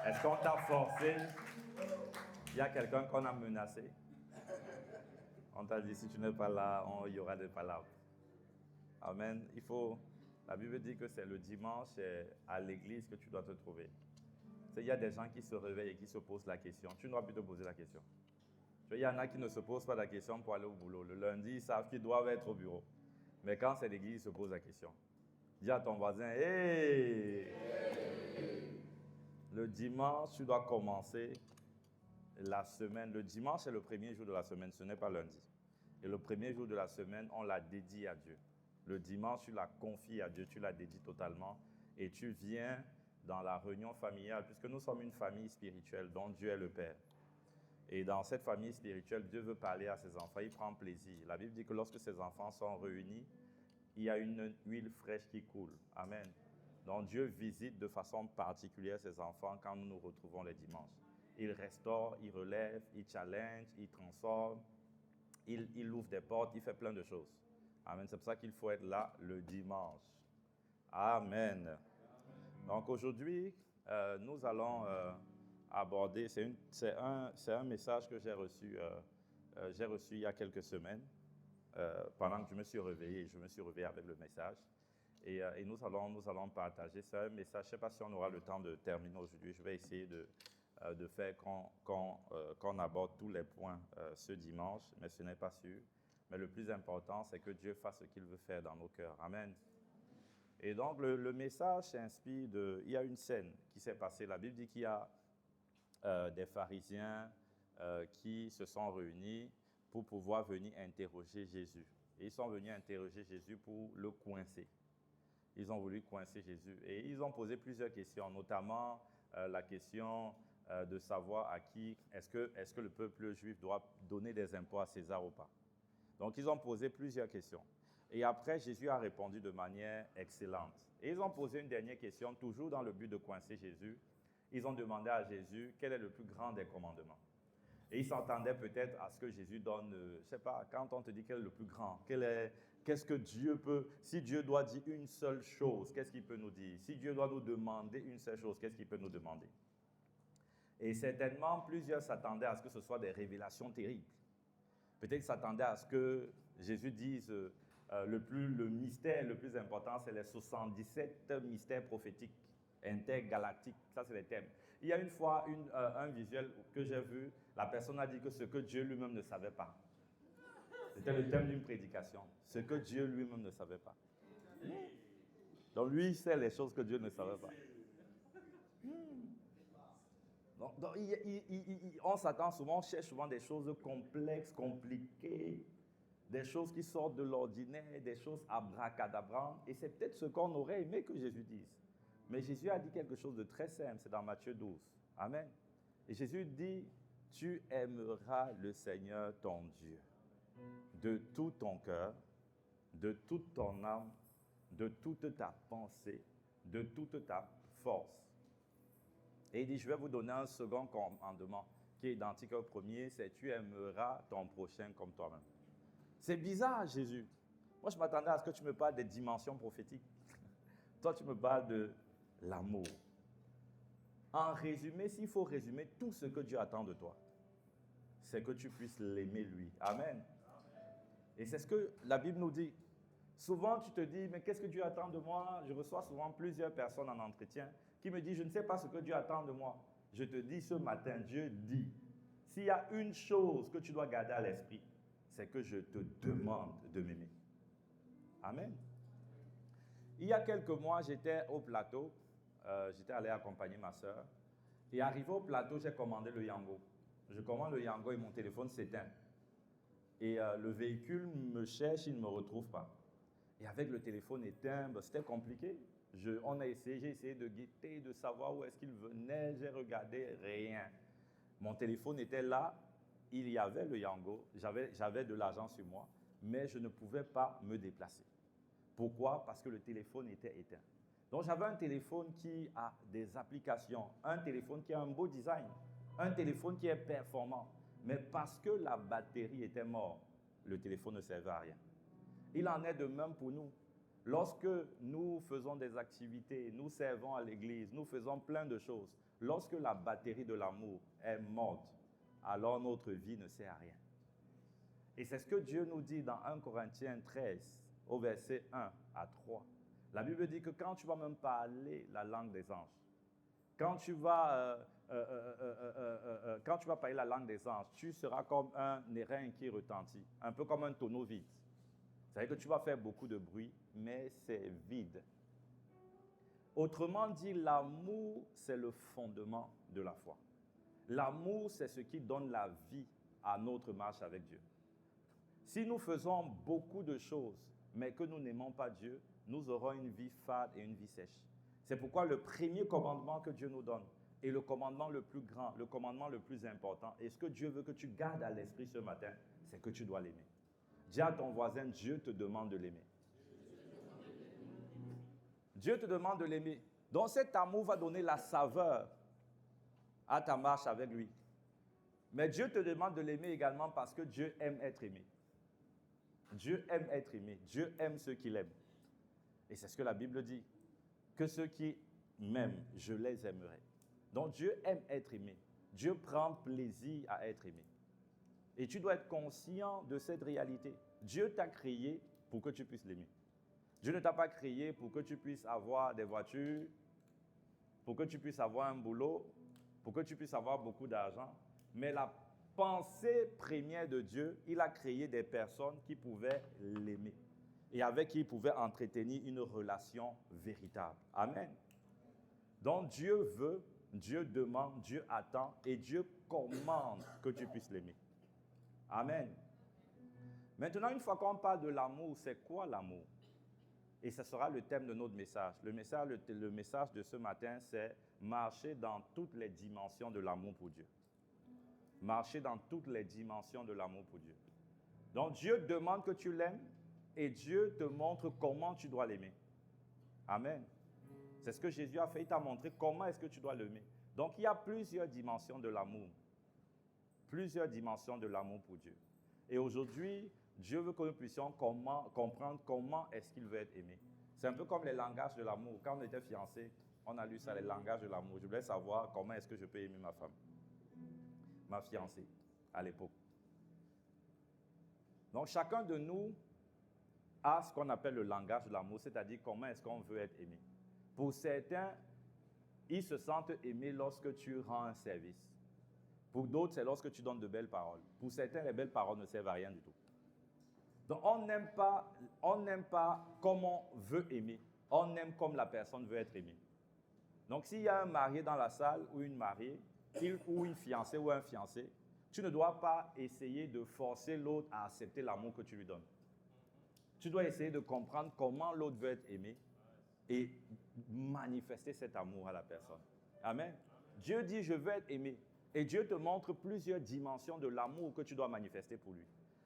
Est-ce qu'on t'a forcé? Il y a quelqu'un qu'on a menacé. On t'a dit, si tu n'es pas là, il y aura des palabres. Amen. La Bible dit que c'est le dimanche à l'église que tu dois te trouver. Il y a des gens qui se réveillent et qui se posent la question. Tu ne dois plus te poser la question. Il y en a qui ne se posent pas la question pour aller au boulot. Le lundi, ils savent qu'ils doivent être au bureau. Mais quand c'est l'église, ils se posent la question. Dis à ton voisin, hey! Le dimanche, tu dois commencer la semaine. Le dimanche, c'est le premier jour de la semaine, ce n'est pas lundi. Et le premier jour de la semaine, on la dédie à Dieu. Le dimanche, tu la confies à Dieu, tu la dédies totalement. Et tu viens dans la réunion familiale, puisque nous sommes une famille spirituelle dont Dieu est le Père. Et dans cette famille spirituelle, Dieu veut parler à ses enfants, il prend plaisir. La Bible dit que lorsque ses enfants sont réunis, il y a une huile fraîche qui coule. Amen. Donc Dieu visite de façon particulière ses enfants quand nous nous retrouvons les dimanches. Il restaure, il relève, il challenge, il transforme, il ouvre des portes, il fait plein de choses. Amen. C'est pour ça qu'il faut être là le dimanche. Amen. Donc aujourd'hui, nous allons aborder, c'est un message que j'ai reçu il y a quelques semaines. Pendant que je me suis réveillé avec le message. Et nous allons partager. C'est un message, je ne sais pas si on aura le temps de terminer aujourd'hui. Je vais essayer de faire qu'on aborde tous les points ce dimanche, mais ce n'est pas sûr. Mais le plus important, c'est que Dieu fasse ce qu'il veut faire dans nos cœurs. Amen. Et donc, le message s'inspire il y a une scène qui s'est passée. La Bible dit qu'il y a des pharisiens qui se sont réunis pour pouvoir venir interroger Jésus. Et ils sont venus interroger Jésus pour le coincer. Ils ont voulu coincer Jésus. Et ils ont posé plusieurs questions, notamment la question de savoir à qui est-ce que le peuple juif doit donner des impôts à César ou pas. Donc, ils ont posé plusieurs questions. Et après, Jésus a répondu de manière excellente. Et ils ont posé une dernière question, toujours dans le but de coincer Jésus. Ils ont demandé à Jésus quel est le plus grand des commandements. Et ils s'entendaient peut-être à ce que Jésus donne, je ne sais pas, quand on te dit quel est le plus grand, qu'est-ce que Dieu peut, si Dieu doit dire une seule chose, qu'est-ce qu'il peut nous dire? Si Dieu doit nous demander une seule chose, qu'est-ce qu'il peut nous demander? Et certainement, plusieurs s'attendaient à ce que ce soit des révélations terribles. Peut-être s'attendaient à ce que Jésus dise, le mystère le plus important, c'est les 77 mystères prophétiques intergalactiques. Ça, c'est les thèmes. Il y a une fois un visuel que j'ai vu, la personne a dit que ce que Dieu lui-même ne savait pas. C'était le thème d'une prédication. Ce que Dieu lui-même ne savait pas. Donc lui, il sait les choses que Dieu ne savait pas. Donc on s'attend souvent, on cherche souvent des choses complexes, compliquées, des choses qui sortent de l'ordinaire, des choses abracadabrantes. Et c'est peut-être ce qu'on aurait aimé que Jésus dise. Mais Jésus a dit quelque chose de très simple, c'est dans Matthieu 12. Amen. Et Jésus dit, tu aimeras le Seigneur ton Dieu de tout ton cœur, de toute ton âme, de toute ta pensée, de toute ta force. Et il dit, je vais vous donner un second commandement qui est identique au premier, c'est tu aimeras ton prochain comme toi-même. C'est bizarre, Jésus. Moi, je m'attendais à ce que tu me parles des dimensions prophétiques. Toi, tu me parles de l'amour. En résumé, s'il faut résumer tout ce que Dieu attend de toi, c'est que tu puisses l'aimer lui. Amen. Et c'est ce que la Bible nous dit. Souvent, tu te dis, mais qu'est-ce que Dieu attend de moi? Je reçois souvent plusieurs personnes en entretien qui me disent, je ne sais pas ce que Dieu attend de moi. Je te dis ce matin, Dieu dit, s'il y a une chose que tu dois garder à l'esprit, c'est que je te demande de m'aimer. Amen. Il y a quelques mois, j'étais au plateau, j'étais allé accompagner ma soeur, et arrivé au plateau, j'ai commandé le Yango. Je commande le Yango et mon téléphone s'éteint. Et le véhicule me cherche, il ne me retrouve pas. Et avec le téléphone éteint, c'était compliqué. J'ai essayé de guetter, de savoir où est-ce qu'il venait, j'ai regardé, rien. Mon téléphone était là, il y avait le Yango, j'avais de l'argent sur moi, mais je ne pouvais pas me déplacer. Pourquoi? Parce que le téléphone était éteint. Donc j'avais un téléphone qui a des applications, un téléphone qui a un beau design, un téléphone qui est performant. Mais parce que la batterie était morte, le téléphone ne servait à rien. Il en est de même pour nous. Lorsque nous faisons des activités, nous servons à l'église, nous faisons plein de choses, lorsque la batterie de l'amour est morte, alors notre vie ne sert à rien. Et c'est ce que Dieu nous dit dans 1 Corinthiens 13, au verset 1 à 3. La Bible dit que quand tu vas même parler la langue des anges, quand tu vas parler la langue des anges, tu seras comme un airain qui retentit, un peu comme un tonneau vide. C'est-à-dire que tu vas faire beaucoup de bruit, mais c'est vide. Autrement dit, l'amour, c'est le fondement de la foi. L'amour, c'est ce qui donne la vie à notre marche avec Dieu. Si nous faisons beaucoup de choses, mais que nous n'aimons pas Dieu, nous aurons une vie fade et une vie sèche. C'est pourquoi le premier commandement que Dieu nous donne est le commandement le plus grand, le commandement le plus important. Et ce que Dieu veut que tu gardes à l'esprit ce matin, c'est que tu dois l'aimer. Dis à ton voisin, Dieu te demande de l'aimer. Dieu te demande de l'aimer. Donc cet amour va donner la saveur à ta marche avec lui. Mais Dieu te demande de l'aimer également parce que Dieu aime être aimé. Dieu aime être aimé. Dieu aime ceux qu'il aime. Et c'est ce que la Bible dit. Que ceux qui m'aiment, je les aimerai. Donc Dieu aime être aimé. Dieu prend plaisir à être aimé. Et tu dois être conscient de cette réalité. Dieu t'a créé pour que tu puisses l'aimer. Dieu ne t'a pas créé pour que tu puisses avoir des voitures, pour que tu puisses avoir un boulot, pour que tu puisses avoir beaucoup d'argent. Mais la pensée première de Dieu, il a créé des personnes qui pouvaient l'aimer et avec qui il pouvait entretenir une relation véritable. Amen. Donc Dieu veut, Dieu demande, Dieu attend et Dieu commande que tu puisses l'aimer. Amen. Maintenant, une fois qu'on parle de l'amour, c'est quoi l'amour? Et ce sera le thème de notre message. Le message de ce matin, c'est marcher dans toutes les dimensions de l'amour pour Dieu. Marcher dans toutes les dimensions de l'amour pour Dieu. Donc Dieu demande que tu l'aimes et Dieu te montre comment tu dois l'aimer. Amen. C'est ce que Jésus a fait. Il t'a montré comment est-ce que tu dois l'aimer. Donc il y a plusieurs dimensions de l'amour. Plusieurs dimensions de l'amour pour Dieu. Et aujourd'hui, Dieu veut que nous puissions comprendre comment est-ce qu'il veut être aimé. C'est un peu comme les langages de l'amour. Quand on était fiancés, on a lu ça, les langages de l'amour. Je voulais savoir comment est-ce que je peux aimer ma femme, ma fiancée, à l'époque. Donc chacun de nous a ce qu'on appelle le langage de l'amour, c'est-à-dire comment est-ce qu'on veut être aimé. Pour certains, ils se sentent aimés lorsque tu rends un service. Pour d'autres, c'est lorsque tu donnes de belles paroles. Pour certains, les belles paroles ne servent à rien du tout. Donc, on n'aime pas comme on veut aimer. On aime comme la personne veut être aimée. Donc, s'il y a un marié dans la salle ou une mariée, ou une fiancée ou un fiancé, tu ne dois pas essayer de forcer l'autre à accepter l'amour que tu lui donnes. Tu dois essayer de comprendre comment l'autre veut être aimé et manifester cet amour à la personne. Amen. Dieu dit, je veux être aimé. Et Dieu te montre plusieurs dimensions de l'amour que tu dois manifester pour lui.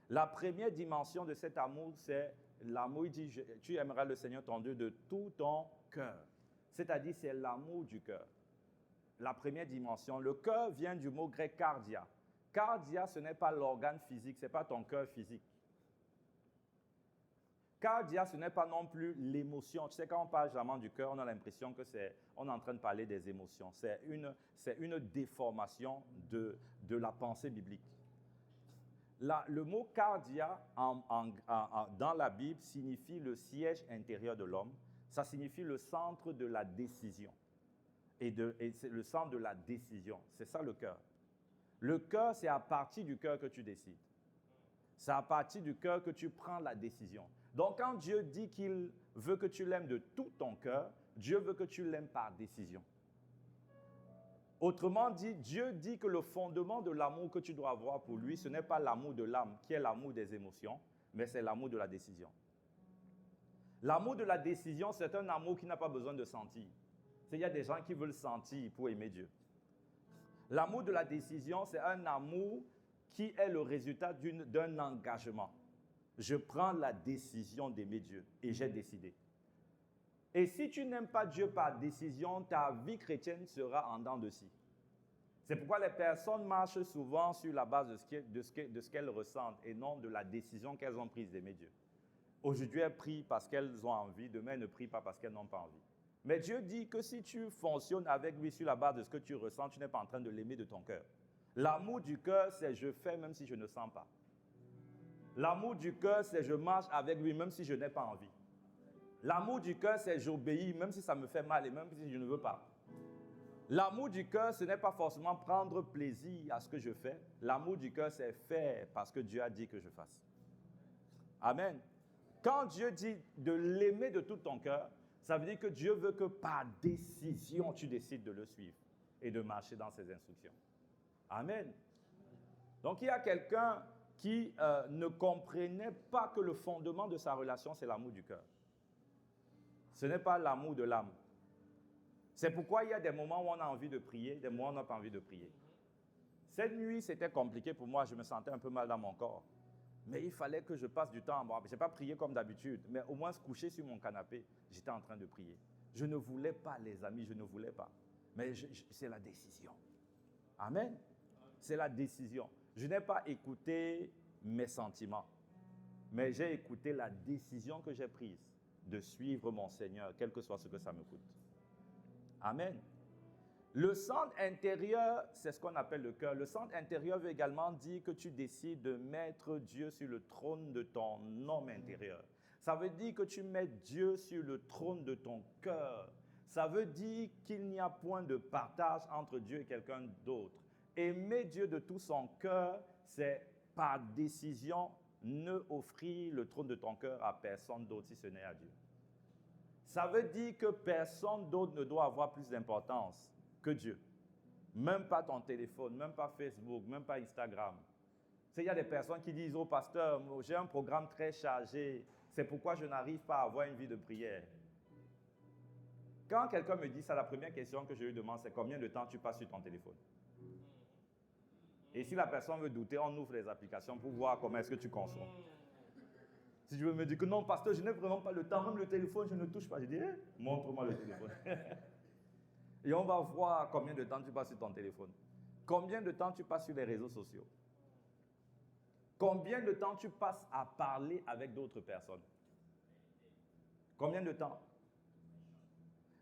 La première dimension de cet amour, c'est l'amour. Il dit, tu aimeras le Seigneur ton Dieu de tout ton cœur. C'est-à-dire, c'est l'amour du cœur. La première dimension. Le cœur vient du mot grec cardia. Cardia, ce n'est pas l'organe physique, ce n'est pas ton cœur physique. Cardia, ce n'est pas non plus l'émotion. Tu sais, quand on parle généralement du cœur, on a l'impression qu'on est en train de parler des émotions. C'est une déformation de la pensée biblique. Le mot cardia dans la Bible signifie le siège intérieur de l'homme. Ça signifie le centre de la décision. Et c'est le centre de la décision. C'est ça le cœur. Le cœur, c'est à partir du cœur que tu décides. C'est à partir du cœur que tu prends la décision. Donc, quand Dieu dit qu'il veut que tu l'aimes de tout ton cœur, Dieu veut que tu l'aimes par décision. Autrement dit, Dieu dit que le fondement de l'amour que tu dois avoir pour lui, ce n'est pas l'amour de l'âme, qui est l'amour des émotions, mais c'est l'amour de la décision. L'amour de la décision, c'est un amour qui n'a pas besoin de sentir. Il y a des gens qui veulent sentir pour aimer Dieu. L'amour de la décision, c'est un amour qui est le résultat d'un engagement. Je prends la décision d'aimer Dieu et j'ai décidé. Et si tu n'aimes pas Dieu par décision, ta vie chrétienne sera en dents de scie. C'est pourquoi les personnes marchent souvent sur la base de ce qu'elles ressentent et non de la décision qu'elles ont prise d'aimer Dieu. Aujourd'hui, elles prient parce qu'elles ont envie. Demain, elles ne prient pas parce qu'elles n'ont pas envie. Mais Dieu dit que si tu fonctionnes avec lui sur la base de ce que tu ressens, tu n'es pas en train de l'aimer de ton cœur. L'amour du cœur, c'est je fais même si je ne sens pas. L'amour du cœur, c'est je marche avec lui même si je n'ai pas envie. L'amour du cœur, c'est j'obéis même si ça me fait mal et même si je ne veux pas. L'amour du cœur, ce n'est pas forcément prendre plaisir à ce que je fais. L'amour du cœur, c'est faire parce que Dieu a dit que je fasse. Amen. Quand Dieu dit de l'aimer de tout ton cœur, ça veut dire que Dieu veut que par décision, tu décides de le suivre et de marcher dans ses instructions. Amen. Donc, il y a quelqu'un qui ne comprenait pas que le fondement de sa relation, c'est l'amour du cœur. Ce n'est pas l'amour de l'âme. C'est pourquoi il y a des moments où on a envie de prier, des moments où on n'a pas envie de prier. Cette nuit, c'était compliqué pour moi, je me sentais un peu mal dans mon corps. Mais il fallait que je passe du temps. Je n'ai pas prié comme d'habitude, mais au moins se coucher sur mon canapé, j'étais en train de prier. Je ne voulais pas, les amis, je ne voulais pas. Mais c'est la décision. Amen. C'est la décision. Je n'ai pas écouté mes sentiments, mais j'ai écouté la décision que j'ai prise de suivre mon Seigneur, quel que soit ce que ça me coûte. Amen. Le centre intérieur, c'est ce qu'on appelle le cœur. Le centre intérieur veut également dire que tu décides de mettre Dieu sur le trône de ton homme intérieur. Ça veut dire que tu mets Dieu sur le trône de ton cœur. Ça veut dire qu'il n'y a point de partage entre Dieu et quelqu'un d'autre. Aimer Dieu de tout son cœur, c'est par décision ne offrir le trône de ton cœur à personne d'autre si ce n'est à Dieu. Ça veut dire que personne d'autre ne doit avoir plus d'importance que Dieu. Même pas ton téléphone, même pas Facebook, même pas Instagram. Il y a des personnes qui disent, oh pasteur, j'ai un programme très chargé, c'est pourquoi je n'arrive pas à avoir une vie de prière. Quand quelqu'un me dit ça, la première question que je lui demande, c'est combien de temps tu passes sur ton téléphone? Et si la personne veut douter, on ouvre les applications pour voir comment est-ce que tu consommes. Si tu veux me dire que non, pasteur, je n'ai vraiment pas le temps, même le téléphone, je ne touche pas. Je dis, montre-moi le téléphone. Et on va voir combien de temps tu passes sur ton téléphone. Combien de temps tu passes sur les réseaux sociaux. Combien de temps tu passes à parler avec d'autres personnes. Combien de temps?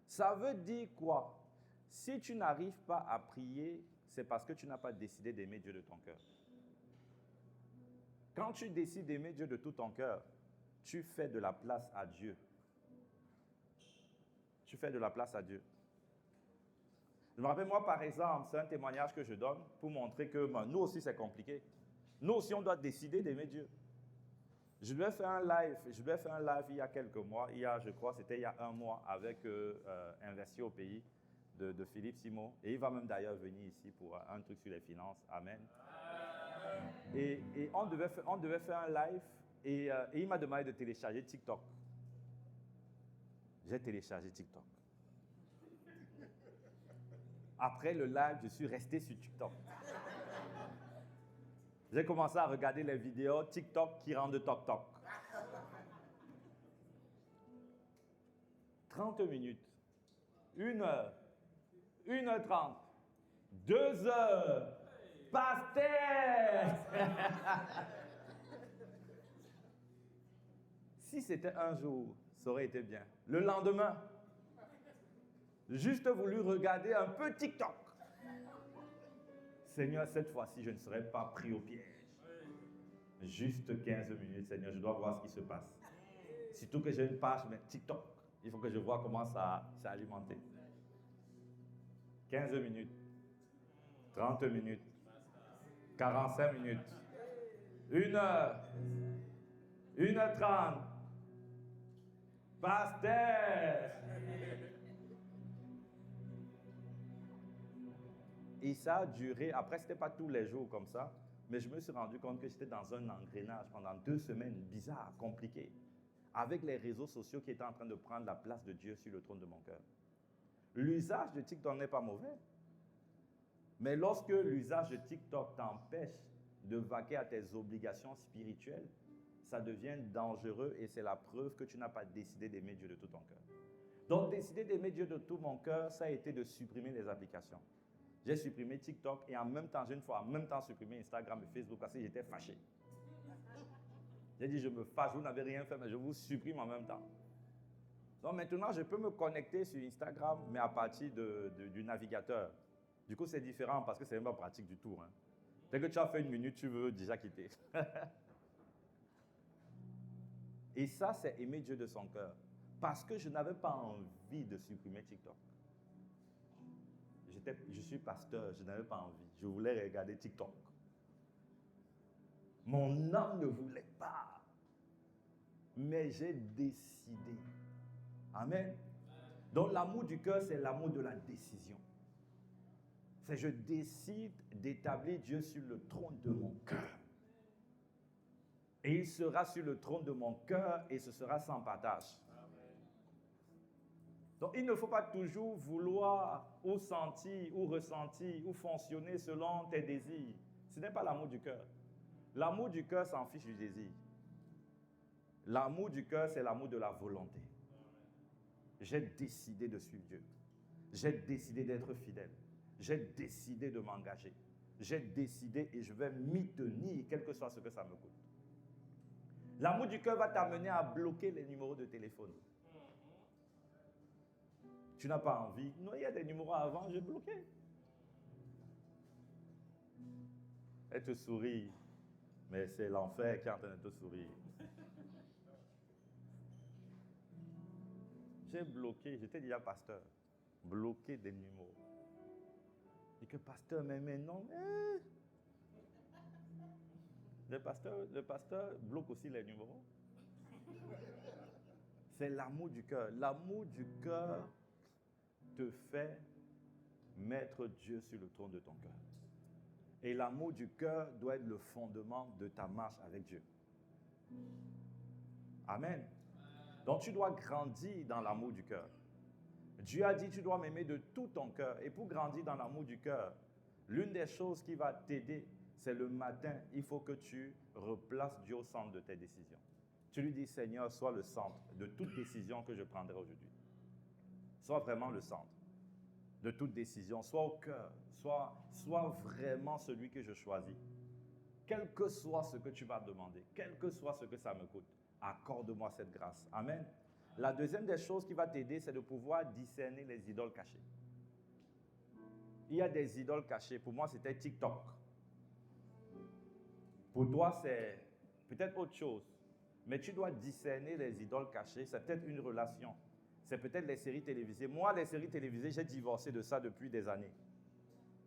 Ça veut dire quoi? Si tu n'arrives pas à prier, c'est parce que tu n'as pas décidé d'aimer Dieu de ton cœur. Quand tu décides d'aimer Dieu de tout ton cœur, tu fais de la place à Dieu. Tu fais de la place à Dieu. Je me rappelle, moi, par exemple, c'est un témoignage que je donne pour montrer que nous aussi, c'est compliqué. Nous aussi, on doit décider d'aimer Dieu. Je lui ai fait un live il y a quelques mois, je crois, c'était il y a un mois, avec Investir au pays de Philippe Simon. Et il va même d'ailleurs venir ici pour un truc sur les finances. Amen. Et on devait faire un live et il m'a demandé de télécharger TikTok. J'ai téléchargé TikTok. Après le live, je suis resté sur TikTok. J'ai commencé à regarder les vidéos TikTok qui rendent toc-toc. 30 minutes, 1 heure, 1h30, 2 heures. Pasteur! Si c'était un jour, ça aurait été bien. Le lendemain, juste voulu regarder un peu TikTok. Seigneur, cette fois-ci, je ne serai pas pris au piège. Juste 15 minutes, Seigneur, je dois voir ce qui se passe. Surtout que j'ai une page, mais TikTok. Il faut que je vois comment ça s'est alimenté. 15 minutes, 30 minutes, 45 minutes, 1 heure, 1h30. Pasteur! Et ça a duré, après ce n'était pas tous les jours comme ça, mais je me suis rendu compte que j'étais dans un engrenage pendant 2 semaines, bizarre, compliqué, avec les réseaux sociaux qui étaient en train de prendre la place de Dieu sur le trône de mon cœur. L'usage de TikTok n'est pas mauvais, mais lorsque l'usage de TikTok t'empêche de vaquer à tes obligations spirituelles, ça devient dangereux et c'est la preuve que tu n'as pas décidé d'aimer Dieu de tout ton cœur. Donc, décider d'aimer Dieu de tout mon cœur, ça a été de supprimer les applications. J'ai supprimé TikTok et en même temps, j'ai une fois supprimé Instagram et Facebook parce que j'étais fâché. J'ai dit, je me fâche, vous n'avez rien fait, mais je vous supprime en même temps. Donc maintenant, je peux me connecter sur Instagram, mais à partir du navigateur. Du coup, c'est différent parce que c'est même pas pratique du tout. Hein. Dès que tu as fait 1 minute, tu veux déjà quitter. Et ça, c'est aimer Dieu de son cœur. Parce que je n'avais pas envie de supprimer TikTok. Je suis pasteur, je n'avais pas envie. Je voulais regarder TikTok. Mon âme ne voulait pas. Mais j'ai décidé. Amen. Donc l'amour du cœur, c'est l'amour de la décision. C'est je décide d'établir Dieu sur le trône de mon cœur. Et il sera sur le trône de mon cœur et ce sera sans partage. Donc il ne faut pas toujours vouloir ou sentir ou ressentir ou fonctionner selon tes désirs. Ce n'est pas l'amour du cœur. L'amour du cœur s'en fiche du désir. L'amour du cœur, c'est l'amour de la volonté. J'ai décidé de suivre Dieu. J'ai décidé d'être fidèle. J'ai décidé de m'engager. J'ai décidé et je vais m'y tenir, quel que soit ce que ça me coûte. L'amour du cœur va t'amener à bloquer les numéros de téléphone. Tu n'as pas envie. Non, il y a des numéros avant, j'ai bloqué. Elle te sourit, mais c'est l'enfer qui est en train de te sourire. J'ai bloqué, j'étais déjà pasteur, bloqué des numéros. Et que pasteur, mais non. Le pasteur bloque aussi les numéros. C'est l'amour du cœur. L'amour du cœur te fait mettre Dieu sur le trône de ton cœur. Et l'amour du cœur doit être le fondement de ta marche avec Dieu. Amen. Donc tu dois grandir dans l'amour du cœur. Dieu a dit tu dois m'aimer de tout ton cœur. Et pour grandir dans l'amour du cœur, l'une des choses qui va t'aider, c'est le matin, il faut que tu replaces Dieu au centre de tes décisions. Tu lui dis, Seigneur, sois le centre de toute décision que je prendrai aujourd'hui. Sois vraiment le centre de toute décision. Sois au cœur. Sois vraiment celui que je choisis. Quel que soit ce que tu vas demander, quel que soit ce que ça me coûte, accorde-moi cette grâce. Amen. La deuxième des choses qui va t'aider, c'est de pouvoir discerner les idoles cachées. Il y a des idoles cachées. Pour moi, c'était TikTok. Pour toi, c'est peut-être autre chose. Mais tu dois discerner les idoles cachées. C'est peut-être une relation. C'est peut-être les séries télévisées. Moi, les séries télévisées, j'ai divorcé de ça depuis des années.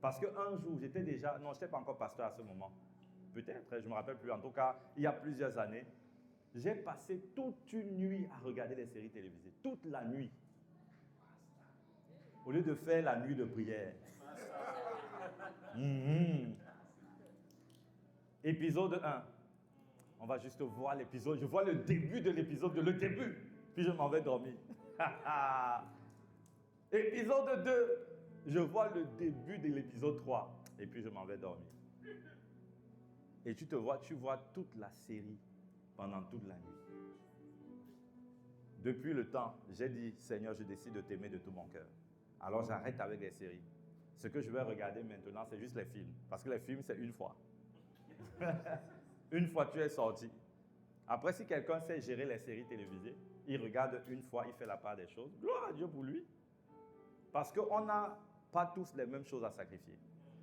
Parce qu'un jour, je n'étais pas encore pasteur à ce moment. Peut-être, je ne me rappelle plus. En tout cas, il y a plusieurs années, j'ai passé toute une nuit à regarder les séries télévisées. Toute la nuit. Au lieu de faire la nuit de prière. Épisode 1. On va juste voir l'épisode. Je vois le début de l'épisode, le début. Puis je m'en vais dormir. Épisode 2. Je vois le début de l'épisode 3. Et puis je m'en vais dormir. Et tu vois toute la série pendant toute la nuit. Depuis le temps, j'ai dit, Seigneur, je décide de t'aimer de tout mon cœur. Alors j'arrête avec les séries. Ce que je vais regarder maintenant, c'est juste les films. Parce que les films, c'est une fois. Une fois tu es sorti. Après, si quelqu'un sait gérer les séries télévisées, il regarde une fois, il fait la part des choses. Gloire à Dieu pour lui. Parce qu'on n'a pas tous les mêmes choses à sacrifier.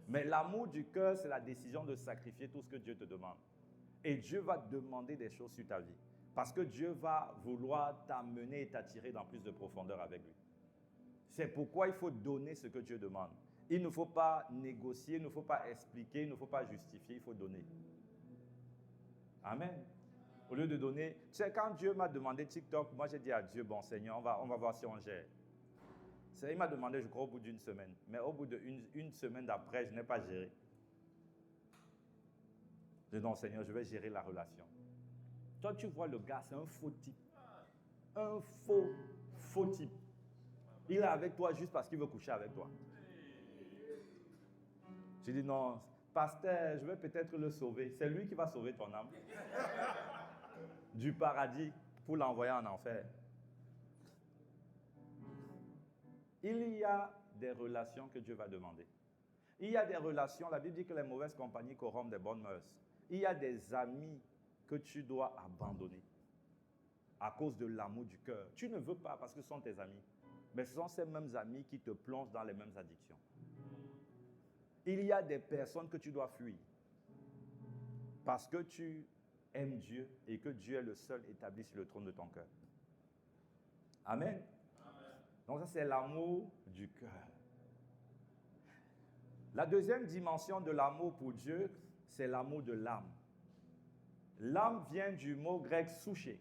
Mais l'amour du cœur, c'est la décision de sacrifier tout ce que Dieu te demande. Et Dieu va te demander des choses sur ta vie. Parce que Dieu va vouloir t'amener et t'attirer dans plus de profondeur avec lui. C'est pourquoi il faut donner ce que Dieu demande. Il ne faut pas négocier, il ne faut pas expliquer, il ne faut pas justifier, il faut donner. Amen. Au lieu de donner, tu sais, quand Dieu m'a demandé TikTok, moi j'ai dit à Dieu, bon Seigneur, on va voir si on gère. Il m'a demandé, je crois, au bout d'une semaine. Mais au bout d'une semaine d'après, je n'ai pas géré. Je dis, non Seigneur, je vais gérer la relation. Toi, tu vois le gars, c'est un faux type. Un faux type. Il est avec toi juste parce qu'il veut coucher avec toi. Je dis, non, pasteur, je vais peut-être le sauver. C'est lui qui va sauver ton âme. Du paradis pour l'envoyer en enfer. Il y a des relations que Dieu va demander. Il y a des relations, la Bible dit que les mauvaises compagnies corrompent des bonnes mœurs. Il y a des amis que tu dois abandonner à cause de l'amour du cœur. Tu ne veux pas parce que ce sont tes amis, mais ce sont ces mêmes amis qui te plongent dans les mêmes addictions. Il y a des personnes que tu dois fuir parce que tu aimes Dieu et que Dieu est le seul établi sur le trône de ton cœur. Amen. Donc ça, c'est l'amour du cœur. La deuxième dimension de l'amour pour Dieu, c'est l'amour de l'âme. L'âme vient du mot grec souché.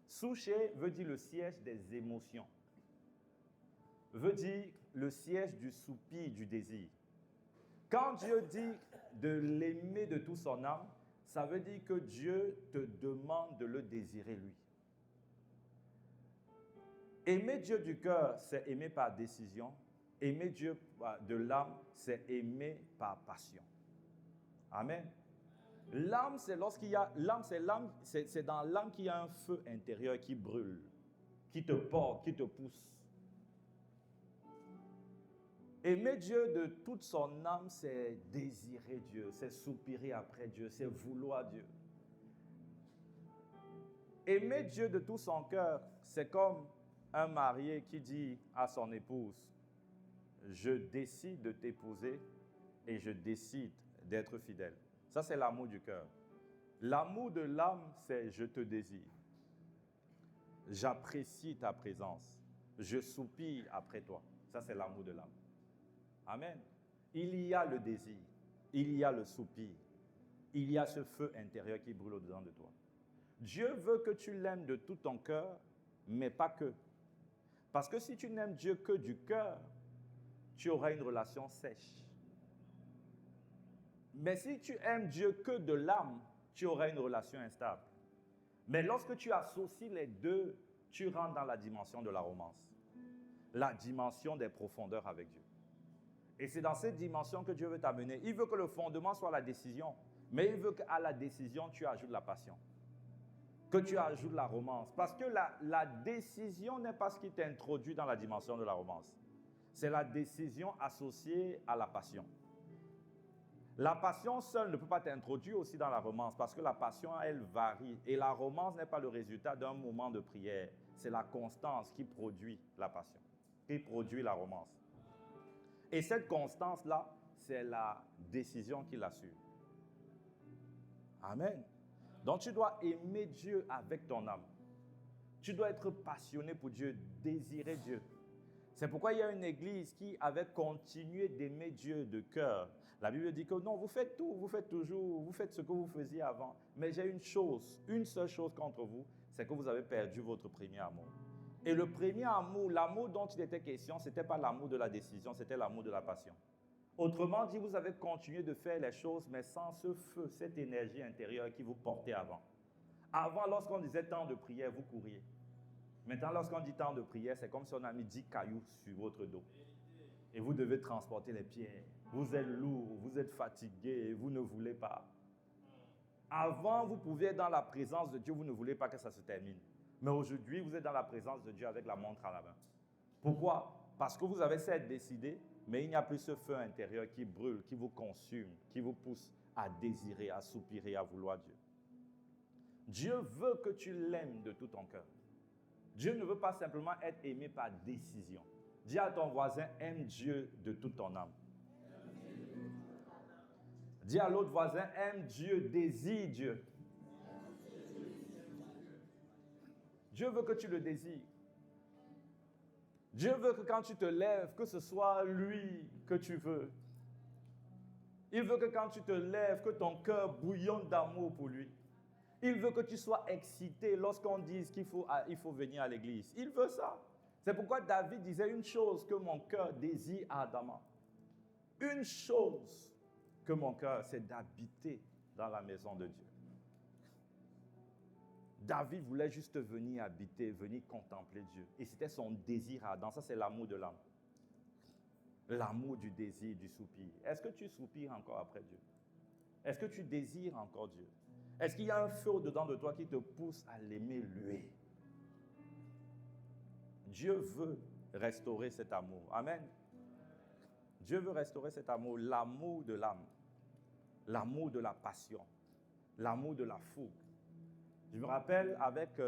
Souché veut dire le siège des émotions. Veut dire le siège du soupir, du désir. Quand Dieu dit de l'aimer de toute son âme, ça veut dire que Dieu te demande de le désirer lui. Aimer Dieu du cœur, c'est aimer par décision. Aimer Dieu de l'âme, c'est aimer par passion. Amen. L'âme, c'est lorsqu'il y a c'est dans l'âme qu'il y a un feu intérieur qui brûle, qui te porte, qui te pousse. Aimer Dieu de toute son âme, c'est désirer Dieu, c'est soupirer après Dieu, c'est vouloir Dieu. Aimer Dieu de tout son cœur, c'est comme un marié qui dit à son épouse, je décide de t'épouser et je décide d'être fidèle. Ça, c'est l'amour du cœur. L'amour de l'âme, c'est je te désire. J'apprécie ta présence. Je soupire après toi. Ça, c'est l'amour de l'âme. Amen. Il y a le désir. Il y a le soupir. Il y a ce feu intérieur qui brûle au-dedans de toi. Dieu veut que tu l'aimes de tout ton cœur, mais pas que. Parce que si tu n'aimes Dieu que du cœur, tu auras une relation sèche. Mais si tu aimes Dieu que de l'âme, tu auras une relation instable. Mais lorsque tu associes les deux, tu rentres dans la dimension de la romance. La dimension des profondeurs avec Dieu. Et c'est dans cette dimension que Dieu veut t'amener. Il veut que le fondement soit la décision, mais il veut qu'à la décision, tu ajoutes la passion. Que tu ajoutes la romance. Parce que la décision n'est pas ce qui t'introduit dans la dimension de la romance. C'est la décision associée à la passion. La passion seule ne peut pas t'introduire aussi dans la romance parce que la passion, elle varie. Et la romance n'est pas le résultat d'un moment de prière. C'est la constance qui produit la passion, qui produit la romance. Et cette constance-là, c'est la décision qui l'assure. Amen. Donc tu dois aimer Dieu avec ton âme. Tu dois être passionné pour Dieu, désirer Dieu. C'est pourquoi il y a une église qui avait continué d'aimer Dieu de cœur. La Bible dit que non, vous faites tout, vous faites toujours, vous faites ce que vous faisiez avant. Mais j'ai une seule chose contre vous, c'est que vous avez perdu votre premier amour. Et le premier amour, l'amour dont il était question, ce n'était pas l'amour de la décision, c'était l'amour de la passion. Autrement dit, vous avez continué de faire les choses, mais sans ce feu, cette énergie intérieure qui vous portait avant. Avant, lorsqu'on disait temps de prière, vous couriez. Maintenant, lorsqu'on dit temps de prière, c'est comme si on a mis 10 cailloux sur votre dos. Et vous devez transporter les pierres. Vous êtes lourd, vous êtes fatigué, vous ne voulez pas. Avant, vous pouviez être dans la présence de Dieu, vous ne voulez pas que ça se termine. Mais aujourd'hui, vous êtes dans la présence de Dieu avec la montre à la main. Pourquoi? Parce que vous avez certes décidé, mais il n'y a plus ce feu intérieur qui brûle, qui vous consume, qui vous pousse à désirer, à soupirer, à vouloir Dieu. Dieu veut que tu l'aimes de tout ton cœur. Dieu ne veut pas simplement être aimé par décision. Dis à ton voisin, aime Dieu de toute ton âme. Dis à l'autre voisin, aime Dieu, désire Dieu. Dieu veut que tu le désires. Dieu veut que quand tu te lèves, que ce soit lui que tu veux. Il veut que quand tu te lèves, que ton cœur bouillonne d'amour pour lui. Il veut que tu sois excité lorsqu'on dise qu'il faut venir à l'église. Il veut ça. C'est pourquoi David disait une chose que mon cœur désire ardemment. Une chose que mon cœur, c'est d'habiter dans la maison de Dieu. David voulait juste venir habiter, venir contempler Dieu. Et c'était son désir ardent. Ça, c'est l'amour de l'âme. L'amour du désir, du soupir. Est-ce que tu soupires encore après Dieu? Est-ce que tu désires encore Dieu? Est-ce qu'il y a un feu au-dedans de toi qui te pousse à l'aimer lui? Dieu veut restaurer cet amour. Amen. Dieu veut restaurer cet amour, l'amour de l'âme, l'amour de la passion. L'amour de la fougue. Je me rappelle avec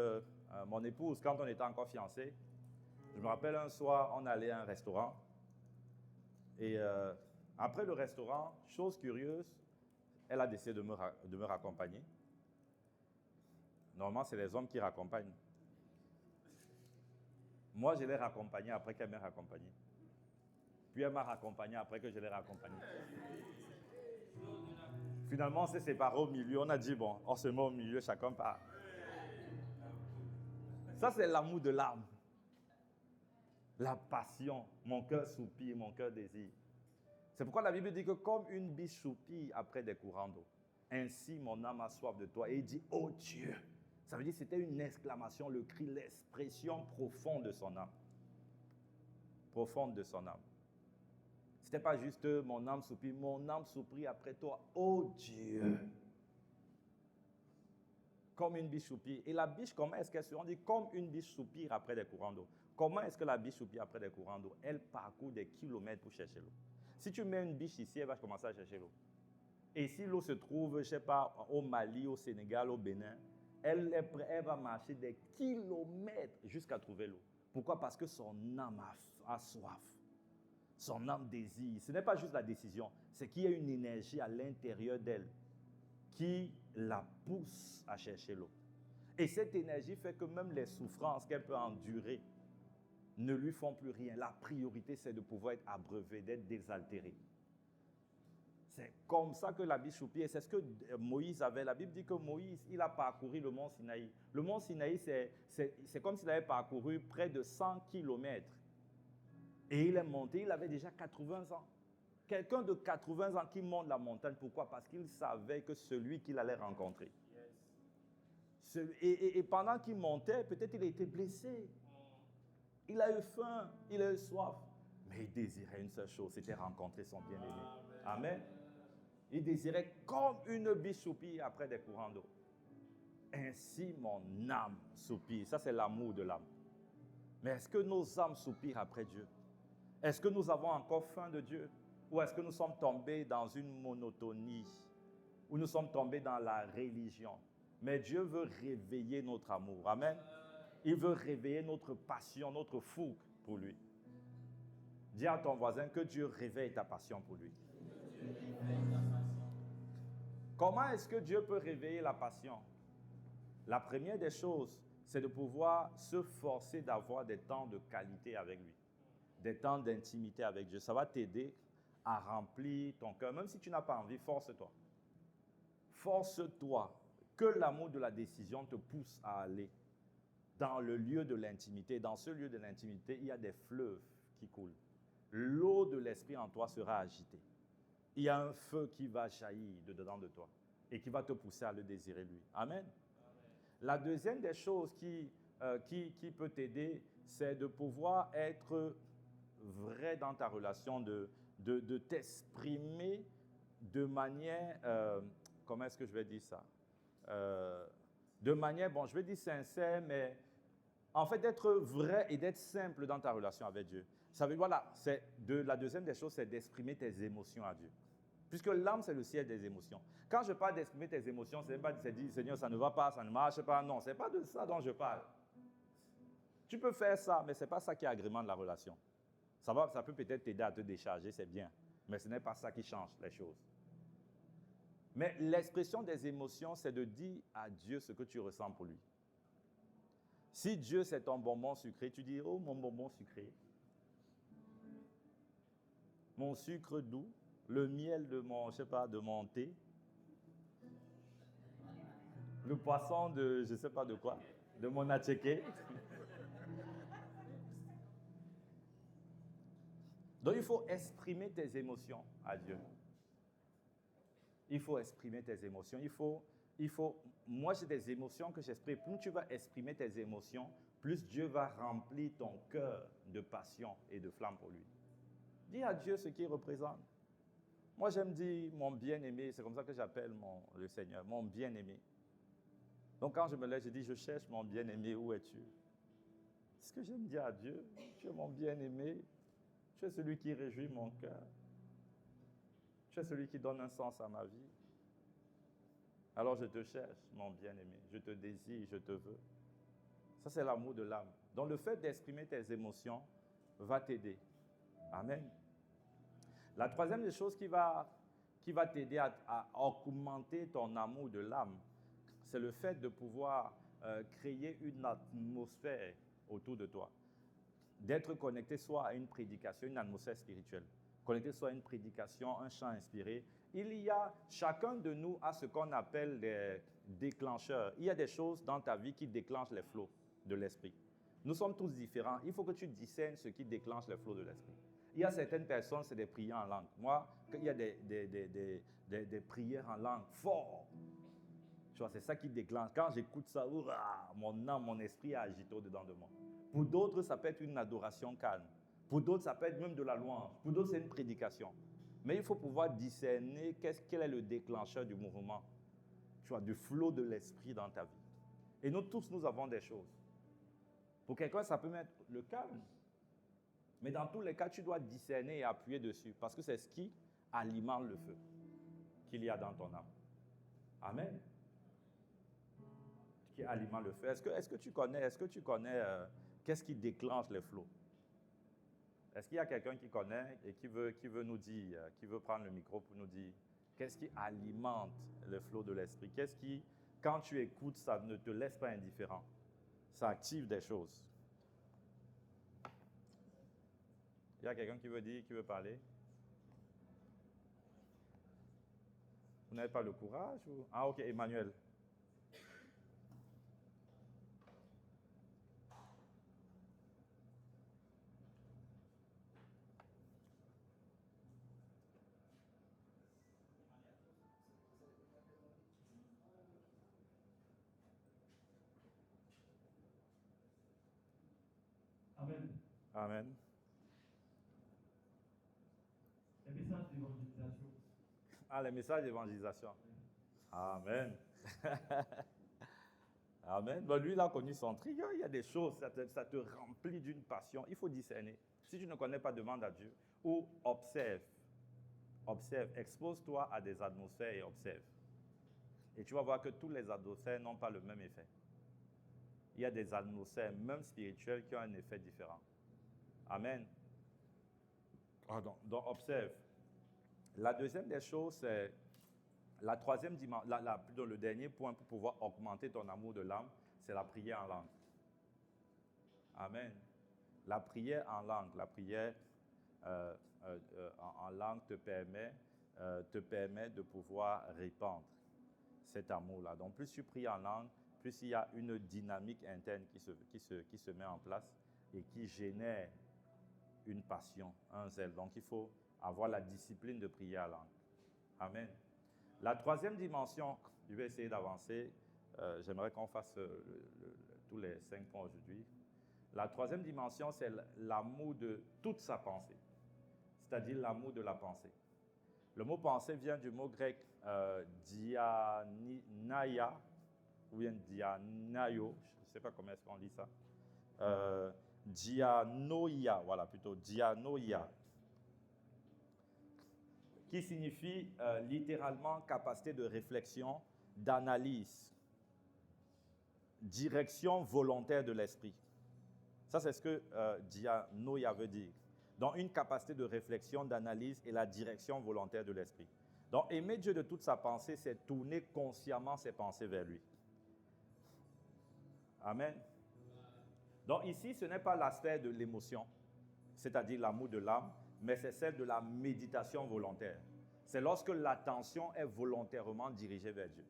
mon épouse, quand on était encore fiancés, je me rappelle un soir, on allait à un restaurant. Et après le restaurant, chose curieuse, elle a décidé de me raccompagner. Normalement, c'est les hommes qui raccompagnent. Moi, je l'ai raccompagnée après qu'elle m'ait raccompagné. Puis elle m'a raccompagné après que je l'ai raccompagnée. Finalement, on s'est séparés au milieu. On a dit, bon, on se met au milieu, chacun part. Ça, c'est l'amour de l'âme. La passion. Mon cœur soupire, mon cœur désire. C'est pourquoi la Bible dit que comme une biche soupire après des courants d'eau, ainsi mon âme a soif de toi. Et il dit, oh Dieu. Ça veut dire que c'était une exclamation, le cri, l'expression profonde de son âme. Profonde de son âme. Ce n'était pas juste mon âme soupire après toi, oh Dieu. Comme une biche soupire. Et la biche, comment est-ce qu'elle se rend? On dit comme une biche soupire après des courants d'eau. Comment est-ce que la biche soupire après des courants d'eau? Elle parcourt des kilomètres pour chercher l'eau. Si tu mets une biche ici, elle va commencer à chercher l'eau. Et si l'eau se trouve, je ne sais pas, au Mali, au Sénégal, au Bénin, elle va marcher des kilomètres jusqu'à trouver l'eau. Pourquoi? Parce que son âme a soif. Son âme désire. Ce n'est pas juste la décision, c'est qu'il y a une énergie à l'intérieur d'elle qui la pousse à chercher l'eau. Et cette énergie fait que même les souffrances qu'elle peut endurer ne lui font plus rien. La priorité, c'est de pouvoir être abreuvée, d'être désaltérée. C'est comme ça que la biche soupire. C'est ce que Moïse avait. La Bible dit que Moïse, il a parcouru le mont Sinaï. Le mont Sinaï, c'est comme s'il avait parcouru près de 100 kilomètres. Et il est monté, il avait déjà 80 ans. Quelqu'un de 80 ans qui monte la montagne, pourquoi? Parce qu'il savait que celui qu'il allait rencontrer. Et pendant qu'il montait, peut-être il a été blessé. Il a eu faim, il a eu soif. Mais il désirait une seule chose, c'était rencontrer son bien-aimé. Amen. Il désirait comme une biche soupire après des courants d'eau. Ainsi mon âme soupire. Ça, c'est l'amour de l'âme. Mais est-ce que nos âmes soupirent après Dieu? Est-ce que nous avons encore faim de Dieu? Ou est-ce que nous sommes tombés dans une monotonie? Ou nous sommes tombés dans la religion? Mais Dieu veut réveiller notre amour. Amen. Il veut réveiller notre passion, notre fougue pour lui. Dis à ton voisin que Dieu réveille ta passion pour lui. Comment est-ce que Dieu peut réveiller la passion? La première des choses, c'est de pouvoir se forcer d'avoir des temps de qualité avec lui. Des temps d'intimité avec Dieu. Ça va t'aider à remplir ton cœur. Même si tu n'as pas envie, force-toi. Force-toi. Que l'amour de la décision te pousse à aller dans le lieu de l'intimité. Dans ce lieu de l'intimité, il y a des fleuves qui coulent. L'eau de l'esprit en toi sera agitée. Il y a un feu qui va jaillir de dedans de toi et qui va te pousser à le désirer lui. Amen. La deuxième des choses qui peut t'aider, c'est de pouvoir être vrai dans ta relation, de t'exprimer de manière, comment est-ce que je vais dire ça? De manière, bon, je vais dire sincère, mais en fait d'être vrai et d'être simple dans ta relation avec Dieu. Ça veut dire, voilà, la deuxième des choses, c'est d'exprimer tes émotions à Dieu. Puisque l'âme, c'est le ciel des émotions. Quand je parle d'exprimer tes émotions, ce n'est pas de dire, Seigneur, ça ne va pas, ça ne marche pas. Non, ce n'est pas de ça dont je parle. Tu peux faire ça, mais ce n'est pas ça qui agrémente la relation. Ça peut peut-être t'aider à te décharger, c'est bien. Mais ce n'est pas ça qui change les choses. Mais l'expression des émotions, c'est de dire à Dieu ce que tu ressens pour lui. Si Dieu, c'est ton bonbon sucré, tu dis, oh, mon bonbon sucré. Mon sucre doux, le miel de mon, je sais pas, de mon thé. Le poisson de, je ne sais pas de quoi, de mon attiqué. Donc, il faut exprimer tes émotions à Dieu. Il faut exprimer tes émotions. Moi, j'ai des émotions que j'exprime. Plus tu vas exprimer tes émotions, plus Dieu va remplir ton cœur de passion et de flamme pour lui. Dis à Dieu ce qu'il représente. Moi, j'aime dire mon bien-aimé, c'est comme ça que j'appelle le Seigneur, mon bien-aimé. Donc, quand je me lève, je dis, je cherche mon bien-aimé, où es-tu? C'est ce que j'aime dire à Dieu. Tu es mon bien-aimé. Tu es celui qui réjouit mon cœur. Tu es celui qui donne un sens à ma vie. Alors je te cherche, mon bien-aimé. Je te désire, je te veux. Ça, c'est l'amour de l'âme. Donc, le fait d'exprimer tes émotions va t'aider. Amen. La troisième des choses qui va t'aider à augmenter ton amour de l'âme, c'est le fait de pouvoir créer une atmosphère autour de toi. D'être connecté soit à une prédication, une atmosphère spirituelle. Connecté soit à une prédication, un chant inspiré. Chacun de nous a ce qu'on appelle des déclencheurs. Il y a des choses dans ta vie qui déclenchent les flots de l'esprit. Nous sommes tous différents. Il faut que tu discernes ce qui déclenche les flots de l'esprit. Il y a certaines personnes, c'est des prières en langue. Moi, il y a des prières en langue fortes. Tu vois, c'est ça qui déclenche. Quand j'écoute ça, mon âme, mon esprit est agité au-dedans de moi. Pour d'autres, ça peut être une adoration calme. Pour d'autres, ça peut être même de la louange. Pour d'autres, c'est une prédication. Mais il faut pouvoir discerner quel est le déclencheur du mouvement, tu vois, du flot de l'esprit dans ta vie. Et nous tous, nous avons des choses. Pour quelqu'un, ça peut mettre le calme. Mais dans tous les cas, tu dois discerner et appuyer dessus parce que c'est ce qui alimente le feu qu'il y a dans ton âme. Amen. Qui alimente le feu. Est-ce que tu connais qu'est-ce qui déclenche les flots? Est-ce qu'il y a quelqu'un qui connaît et qui veut nous dire, qui veut prendre le micro pour nous dire qu'est-ce qui alimente le flot de l'esprit? Qu'est-ce qui, quand tu écoutes, ça ne te laisse pas indifférent? Ça active des choses. Il y a quelqu'un qui veut dire, qui veut parler? Vous n'avez pas le courage ou... Ah ok, Emmanuel. Amen. Amen. Les messages d'évangélisation. Ah, les messages d'évangélisation. Amen. Amen. Bon, lui, il a connu son tri. Il y a des choses, ça te remplit d'une passion. Il faut discerner. Si tu ne connais pas, demande à Dieu. Ou observe. Observe. Expose-toi à des atmosphères et observe. Et tu vas voir que tous les atmosphères n'ont pas le même effet. Il y a des atmosphères, même spirituelles, qui ont un effet différent. Amen. Pardon. Donc, observe. La deuxième des choses, c'est la troisième dimension, plutôt le dernier point pour pouvoir augmenter ton amour de l'âme, c'est la prière en langue. Amen. La prière en langue, en langue te permet de pouvoir répandre cet amour-là. Donc, plus tu pries en langue, plus il y a une dynamique interne qui se met en place et qui génère une passion, un zèle. Donc, il faut avoir la discipline de prier en langue. Amen. La troisième dimension, je vais essayer d'avancer. J'aimerais qu'on fasse tous les 5 points aujourd'hui. La troisième dimension, c'est l'amour de toute sa pensée, c'est-à-dire l'amour de la pensée. Le mot pensée vient du mot grec dianaya, ou bien dianaio, je ne sais pas comment est-ce qu'on lit ça. Dianoia, voilà, plutôt dianoia, qui signifie littéralement capacité de réflexion, d'analyse, direction volontaire de l'esprit. Ça, c'est ce que dianoia veut dire. Donc, une capacité de réflexion, d'analyse et la direction volontaire de l'esprit. Donc, aimer Dieu de toute sa pensée, c'est tourner consciemment ses pensées vers lui. Amen. Donc, ici, ce n'est pas l'aspect de l'émotion, c'est-à-dire l'amour de l'âme, mais c'est celle de la méditation volontaire. C'est lorsque l'attention est volontairement dirigée vers Dieu.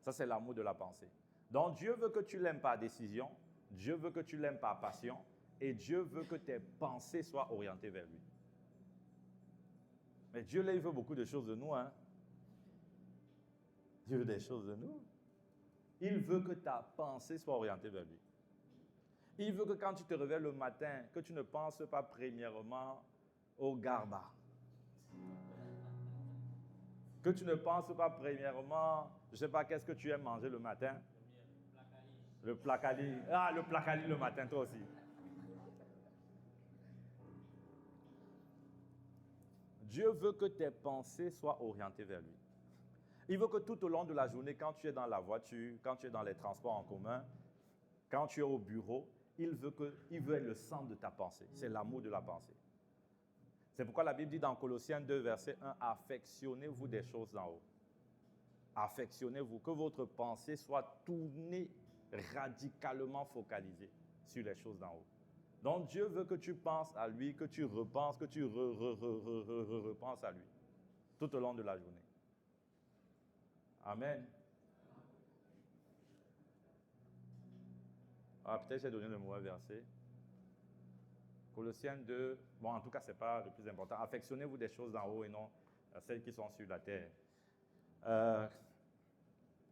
Ça, c'est l'amour de la pensée. Donc, Dieu veut que tu l'aimes par décision, Dieu veut que tu l'aimes par passion, et Dieu veut que tes pensées soient orientées vers lui. Mais Dieu, là, il veut beaucoup de choses de nous, hein. Dieu veut des choses de nous. Il veut que ta pensée soit orientée vers lui. Il veut que quand tu te réveilles le matin, que tu ne penses pas premièrement au garba. Que tu ne penses pas premièrement, je ne sais pas, qu'est-ce que tu aimes manger le matin? Le placali. Ah, le placali le matin, toi aussi. Dieu veut que tes pensées soient orientées vers lui. Il veut que tout au long de la journée, quand tu es dans la voiture, quand tu es dans les transports en commun, quand tu es au bureau, il veut être le centre de ta pensée. C'est l'amour de la pensée. C'est pourquoi la Bible dit dans Colossiens 2, verset 1, « Affectionnez-vous des choses d'en haut. » Affectionnez-vous, que votre pensée soit tournée, radicalement focalisée sur les choses d'en haut. Donc Dieu veut que tu penses à lui, que tu repenses, que tu repenses à lui, tout au long de la journée. Amen. Ah, peut-être j'ai donné le mauvais verset. Colossiens 2, bon, en tout cas, ce n'est pas le plus important. Affectionnez-vous des choses d'en haut et non celles qui sont sur la terre.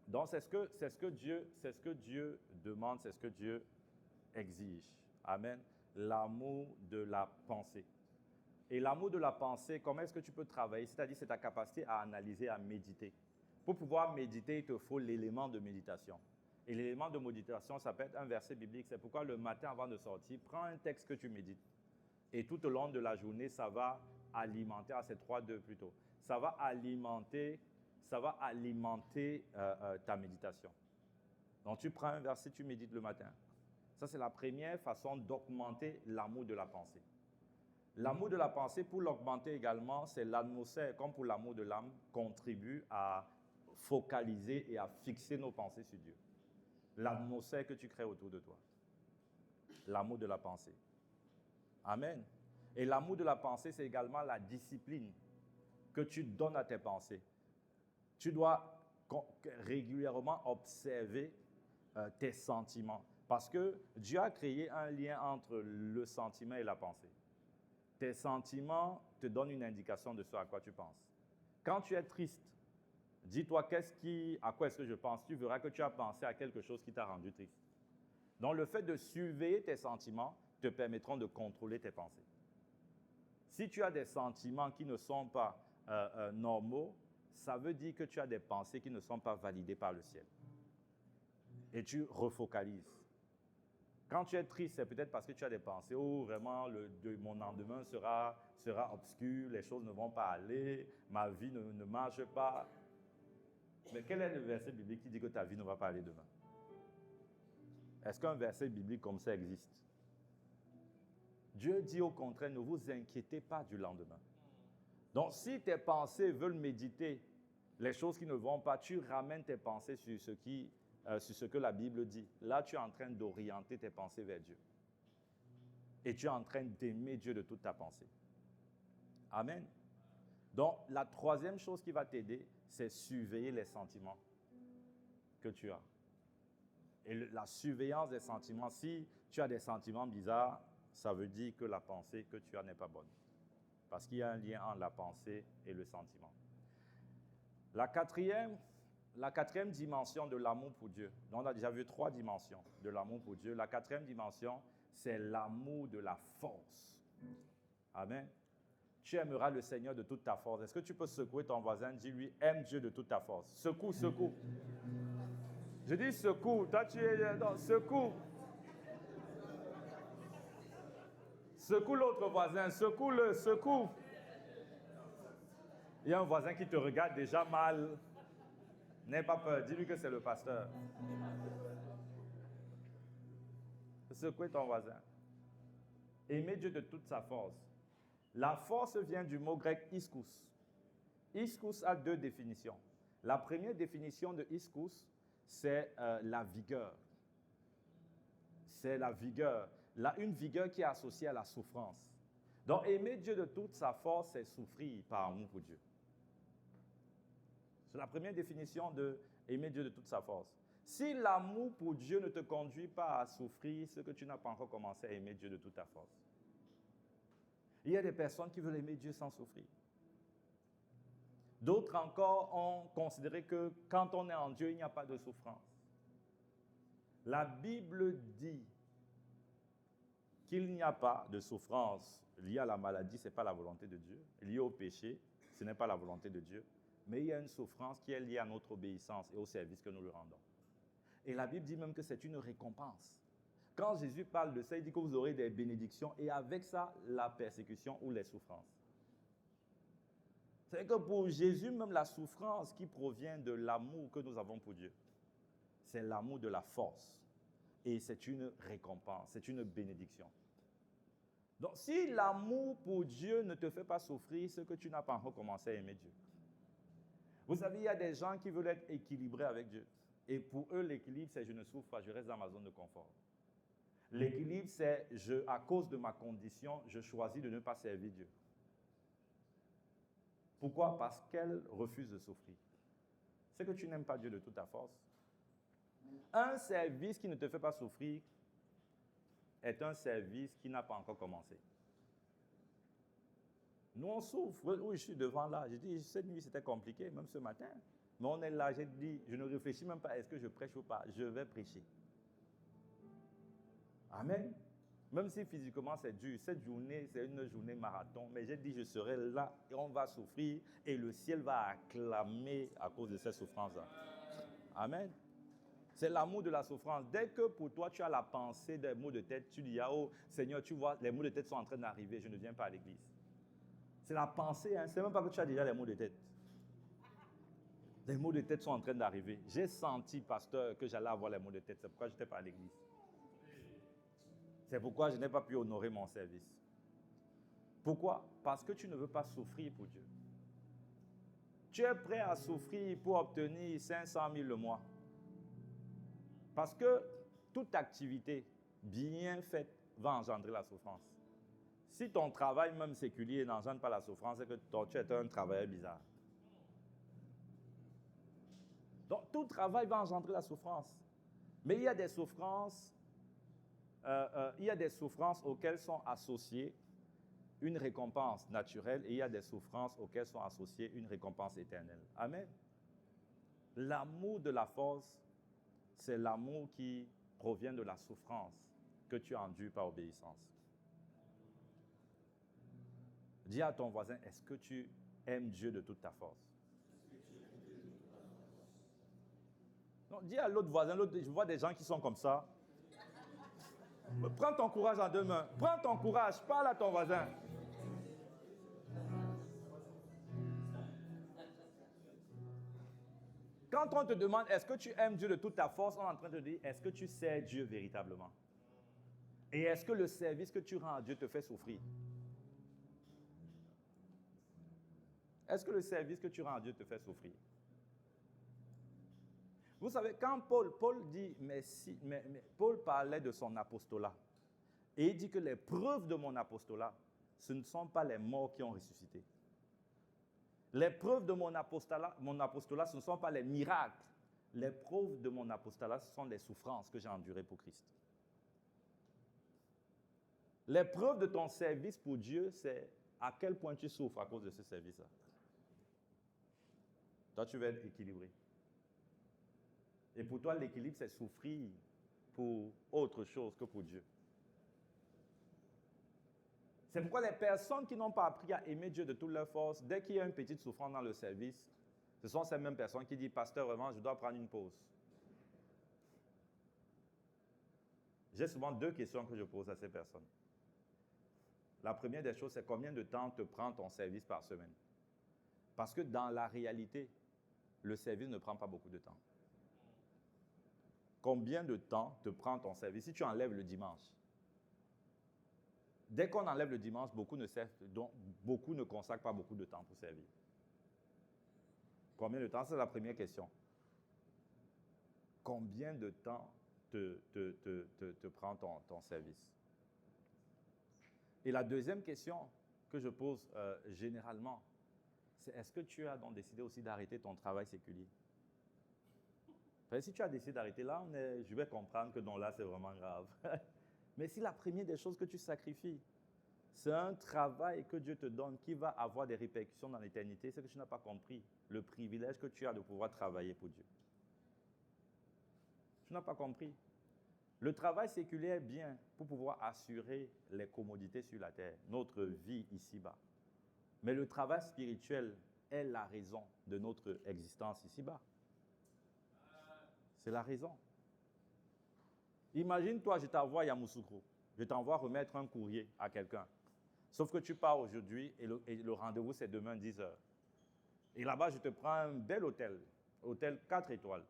Donc, c'est ce que Dieu demande, c'est ce que Dieu exige. Amen. L'amour de la pensée. Et l'amour de la pensée, comment est-ce que tu peux travailler? C'est-à-dire, c'est ta capacité à analyser, à méditer. Pour pouvoir méditer, il te faut l'élément de méditation. Et l'élément de méditation, ça peut être un verset biblique. C'est pourquoi le matin, avant de sortir, prends un texte que tu médites. Et tout au long de la journée, ça va alimenter, c'est 3-2 plutôt, ça va alimenter ta méditation. Donc tu prends un verset, tu médites le matin. Ça, c'est la première façon d'augmenter l'amour de la pensée. L'amour de la pensée, pour l'augmenter également, c'est l'atmosphère, comme pour l'amour de l'âme, contribue à focaliser et à fixer nos pensées sur Dieu. L'atmosphère que tu crées autour de toi. L'amour de la pensée. Amen. Et l'amour de la pensée, c'est également la discipline que tu donnes à tes pensées. Tu dois régulièrement observer tes sentiments. Parce que Dieu a créé un lien entre le sentiment et la pensée. Tes sentiments te donnent une indication de ce à quoi tu penses. Quand tu es triste, dis-toi à quoi est-ce que je pense. Tu verras que tu as pensé à quelque chose qui t'a rendu triste. Donc le fait de surveiller tes sentiments te permettront de contrôler tes pensées. Si tu as des sentiments qui ne sont pas normaux, ça veut dire que tu as des pensées qui ne sont pas validées par le ciel. Et tu refocalises. Quand tu es triste, c'est peut-être parce que tu as des pensées, oh vraiment, mon lendemain sera obscur, les choses ne vont pas aller, ma vie ne marche pas. Mais quel est le verset biblique qui dit que ta vie ne va pas aller demain? Est-ce qu'un verset biblique comme ça existe? Dieu dit au contraire, ne vous inquiétez pas du lendemain. Donc, si tes pensées veulent méditer les choses qui ne vont pas, tu ramènes tes pensées sur ce que la Bible dit. Là, tu es en train d'orienter tes pensées vers Dieu. Et tu es en train d'aimer Dieu de toute ta pensée. Amen. Donc, la troisième chose qui va t'aider, c'est surveiller les sentiments que tu as. Et la surveillance des sentiments, si tu as des sentiments bizarres, ça veut dire que la pensée que tu as n'est pas bonne. Parce qu'il y a un lien entre la pensée et le sentiment. La quatrième dimension de l'amour pour Dieu. Donc on a déjà vu 3 dimensions de l'amour pour Dieu. La 4e dimension, c'est l'amour de la force. Amen. Tu aimeras le Seigneur de toute ta force. Est-ce que tu peux secouer ton voisin, dis-lui, aime Dieu de toute ta force. Secoue, secoue. Je dis secoue. Toi, tu es... Non, secoue. Secoue l'autre voisin, secoue-le, secoue. Il y a un voisin qui te regarde déjà mal. N'aie pas peur, dis-lui que c'est le pasteur. Secouez ton voisin. Aimez Dieu de toute sa force. La force vient du mot grec iskous. Iskous a 2 définitions. La première définition de iskous, c'est la vigueur. C'est la vigueur. Une vigueur qui est associée à la souffrance. Donc, aimer Dieu de toute sa force, c'est souffrir par amour pour Dieu. C'est la première définition de aimer Dieu de toute sa force. Si l'amour pour Dieu ne te conduit pas à souffrir, c'est que tu n'as pas encore commencé à aimer Dieu de toute ta force. Il y a des personnes qui veulent aimer Dieu sans souffrir. D'autres encore ont considéré que quand on est en Dieu, il n'y a pas de souffrance. La Bible dit qu'il n'y a pas de souffrance liée à la maladie, ce n'est pas la volonté de Dieu. Liée au péché, ce n'est pas la volonté de Dieu. Mais il y a une souffrance qui est liée à notre obéissance et au service que nous lui rendons. Et la Bible dit même que c'est une récompense. Quand Jésus parle de ça, il dit que vous aurez des bénédictions et avec ça, la persécution ou les souffrances. C'est que pour Jésus, même la souffrance qui provient de l'amour que nous avons pour Dieu, c'est l'amour de la force. Et c'est une récompense, c'est une bénédiction. Donc, si l'amour pour Dieu ne te fait pas souffrir, c'est que tu n'as pas encore commencé à aimer Dieu. Vous savez, il y a des gens qui veulent être équilibrés avec Dieu. Et pour eux, l'équilibre, c'est je ne souffre pas, je reste dans ma zone de confort. L'équilibre, c'est à cause de ma condition, je choisis de ne pas servir Dieu. Pourquoi? Parce qu'elle refuse de souffrir. C'est que tu n'aimes pas Dieu de toute ta force. Un service qui ne te fait pas souffrir est un service qui n'a pas encore commencé. Nous, on souffre. Oui, je suis devant là. J'ai dit, cette nuit, c'était compliqué, même ce matin. Mais on est là, j'ai dit, je ne réfléchis même pas, est-ce que je prêche ou pas? Je vais prêcher. Amen. Même si physiquement c'est dur, cette journée, c'est une journée marathon, mais j'ai dit, je serai là et on va souffrir et le ciel va acclamer à cause de cette souffrance-là. Amen. C'est l'amour de la souffrance. Dès que pour toi, tu as la pensée des maux de tête, tu dis, oh Seigneur, tu vois, les maux de tête sont en train d'arriver, je ne viens pas à l'église. C'est la pensée, hein? C'est même pas que tu as déjà les maux de tête. Les maux de tête sont en train d'arriver. J'ai senti, pasteur, que j'allais avoir les maux de tête. C'est pourquoi je n'étais pas à l'église. C'est pourquoi je n'ai pas pu honorer mon service. Pourquoi? Parce que tu ne veux pas souffrir pour Dieu. Tu es prêt à souffrir pour obtenir 500 000 le mois. Parce que toute activité bien faite va engendrer la souffrance. Si ton travail, même séculier, n'engendre pas la souffrance, c'est que tu es un travailleur bizarre. Donc, tout travail va engendrer la souffrance. Mais il y a des souffrances, auxquelles sont associées une récompense naturelle et il y a des souffrances auxquelles sont associées une récompense éternelle. Amen. L'amour de la force, c'est l'amour qui provient de la souffrance que tu endures par obéissance. Dis à ton voisin, est-ce que tu aimes Dieu de toute ta force? Non, dis à l'autre voisin, je vois des gens qui sont comme ça. Prends ton courage en deux mains. Prends ton courage, parle à ton voisin. Quand on te demande, est-ce que tu aimes Dieu de toute ta force, on est en train de te dire, est-ce que tu sers Dieu véritablement? Et est-ce que le service que tu rends à Dieu te fait souffrir? Est-ce que le service que tu rends à Dieu te fait souffrir? Vous savez, quand Paul dit, Paul parlait de son apostolat. Et il dit que les preuves de mon apostolat, ce ne sont pas les morts qui ont ressuscité. Les preuves de mon apostolat, ce ne sont pas les miracles. Les preuves de mon apostolat, ce sont les souffrances que j'ai endurées pour Christ. Les preuves de ton service pour Dieu, c'est à quel point tu souffres à cause de ce service-là. Toi, tu vas être équilibré. Et pour toi, l'équilibre, c'est souffrir pour autre chose que pour Dieu. C'est pourquoi les personnes qui n'ont pas appris à aimer Dieu de toute leur force, dès qu'il y a une petite souffrance dans le service, ce sont ces mêmes personnes qui disent, pasteur, vraiment, je dois prendre une pause. J'ai souvent deux questions que je pose à ces personnes. La première des choses, c'est combien de temps te prend ton service par semaine? Parce que dans la réalité, le service ne prend pas beaucoup de temps. Combien de temps te prend ton service si tu enlèves le dimanche? Dès qu'on enlève le dimanche, beaucoup ne consacrent pas beaucoup de temps pour servir. Combien de temps? C'est la première question. Combien de temps te prend ton service? Et la deuxième question que je pose généralement, c'est est-ce que tu as donc décidé aussi d'arrêter ton travail séculier? Si tu as décidé d'arrêter là, je vais comprendre que non, là, c'est vraiment grave. Mais si la première des choses que tu sacrifies, c'est un travail que Dieu te donne qui va avoir des répercussions dans l'éternité, c'est que tu n'as pas compris le privilège que tu as de pouvoir travailler pour Dieu. Tu n'as pas compris. Le travail séculier est bien pour pouvoir assurer les commodités sur la terre, notre vie ici-bas. Mais le travail spirituel est la raison de notre existence ici-bas. C'est la raison. Imagine-toi, je t'envoie à Yamoussoukro. Je t'envoie remettre un courrier à quelqu'un. Sauf que tu pars aujourd'hui et le rendez-vous, c'est demain 10h. Et là-bas, je te prends un bel hôtel, hôtel 4 étoiles.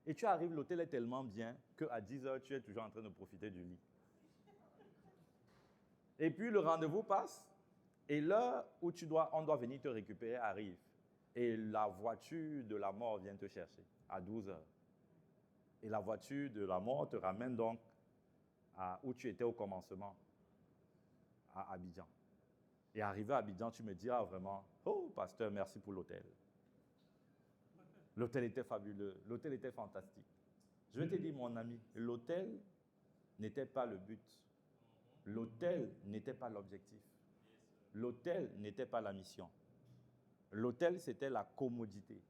Et tu arrives, l'hôtel est tellement bien qu'à 10 heures, tu es toujours en train de profiter du lit. Et puis le rendez-vous passe, et l'heure où on doit venir te récupérer arrive. Et la voiture de la mort vient te chercher à 12 heures. Et la voiture de la mort te ramène donc où tu étais au commencement, à Abidjan. Et arrivé à Abidjan, tu me dis, ah vraiment, oh pasteur, merci pour l'hôtel. L'hôtel était fabuleux, l'hôtel était fantastique. Je vais te dire, mon ami, l'hôtel n'était pas le but. L'hôtel n'était pas l'objectif. L'hôtel n'était pas la mission. L'hôtel, c'était la commodité.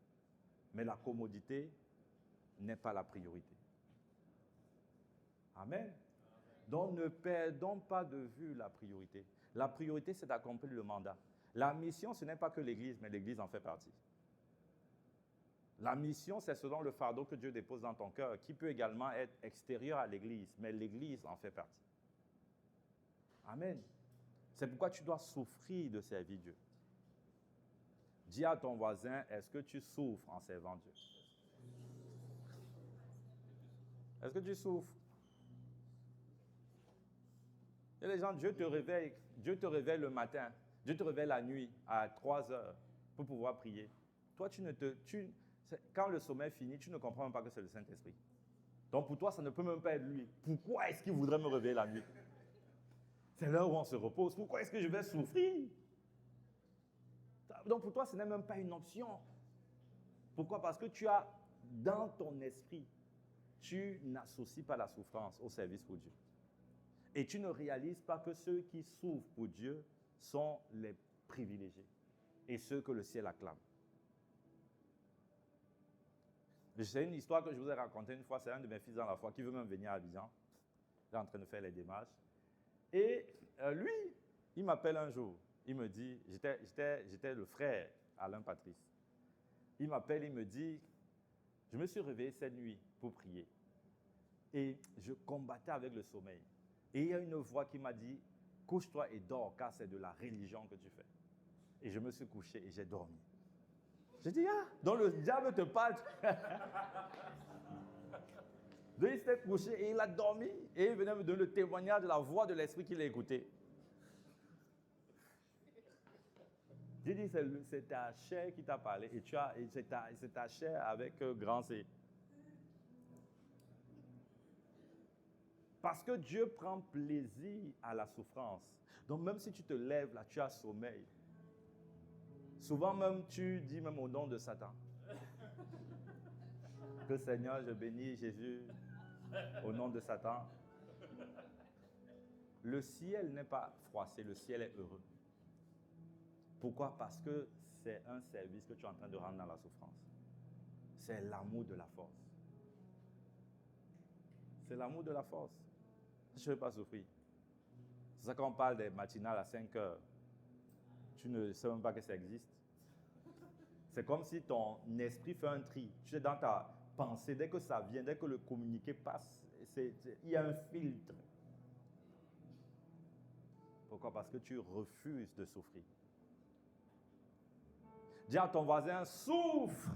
Mais la commodité n'est pas la priorité. Amen. Donc, ne perdons pas de vue la priorité. La priorité, c'est d'accomplir le mandat. La mission, ce n'est pas que l'Église, mais l'Église en fait partie. La mission, c'est selon le fardeau que Dieu dépose dans ton cœur, qui peut également être extérieur à l'Église, mais l'Église en fait partie. Amen. C'est pourquoi tu dois souffrir de servir Dieu. Dis à ton voisin, est-ce que tu souffres en servant Dieu? Est-ce que tu souffres? Et les gens, Dieu te réveille le matin, Dieu te réveille la nuit à 3 heures pour pouvoir prier. Toi, quand le sommeil finit, tu ne comprends même pas que c'est le Saint-Esprit. Donc pour toi, ça ne peut même pas être lui. Pourquoi est-ce qu'il voudrait me réveiller la nuit? C'est l'heure où on se repose. Pourquoi est-ce que je vais souffrir? Donc pour toi, ce n'est même pas une option. Pourquoi? Parce que tu as dans ton esprit, tu n'associes pas la souffrance au service pour Dieu. Et tu ne réalises pas que ceux qui souffrent pour Dieu sont les privilégiés et ceux que le ciel acclame. C'est une histoire que je vous ai racontée une fois. C'est un de mes fils dans la foi qui veut même venir à Abidjan. Il est en train de faire les démarches. Et lui, il m'appelle un jour. Il me dit, j'étais le frère Alain Patrice. Il m'appelle, il me dit, je me suis réveillé cette nuit pour prier. Et je combattais avec le sommeil. Et il y a une voix qui m'a dit, couche-toi et dors, car c'est de la religion que tu fais. Et je me suis couché et j'ai dormi. J'ai dit, ah, donc le diable te parle. Donc il s'est couché et il a dormi. Et il venait me donner le témoignage de la voix de l'esprit qu'il a écouté. J'ai dit, c'est ta chair qui t'a parlé. Et c'est ta chair avec grand C. Parce que Dieu prend plaisir à la souffrance. Donc même si tu te lèves là, tu as sommeil. Souvent même, tu dis même au nom de Satan. Que Seigneur, je bénis Jésus au nom de Satan. Le ciel n'est pas froissé, le ciel est heureux. Pourquoi? Parce que c'est un service que tu es en train de rendre dans la souffrance. C'est l'amour de la force. C'est l'amour de la force. Je ne veux pas souffrir. C'est ça qu'on parle des matinales à 5 heures. Tu ne sais même pas que ça existe. C'est comme si ton esprit fait un tri. Tu es dans ta pensée, dès que ça vient, dès que le communiqué passe, il y a un filtre. Pourquoi? Parce que tu refuses de souffrir. Dis à ton voisin, souffre.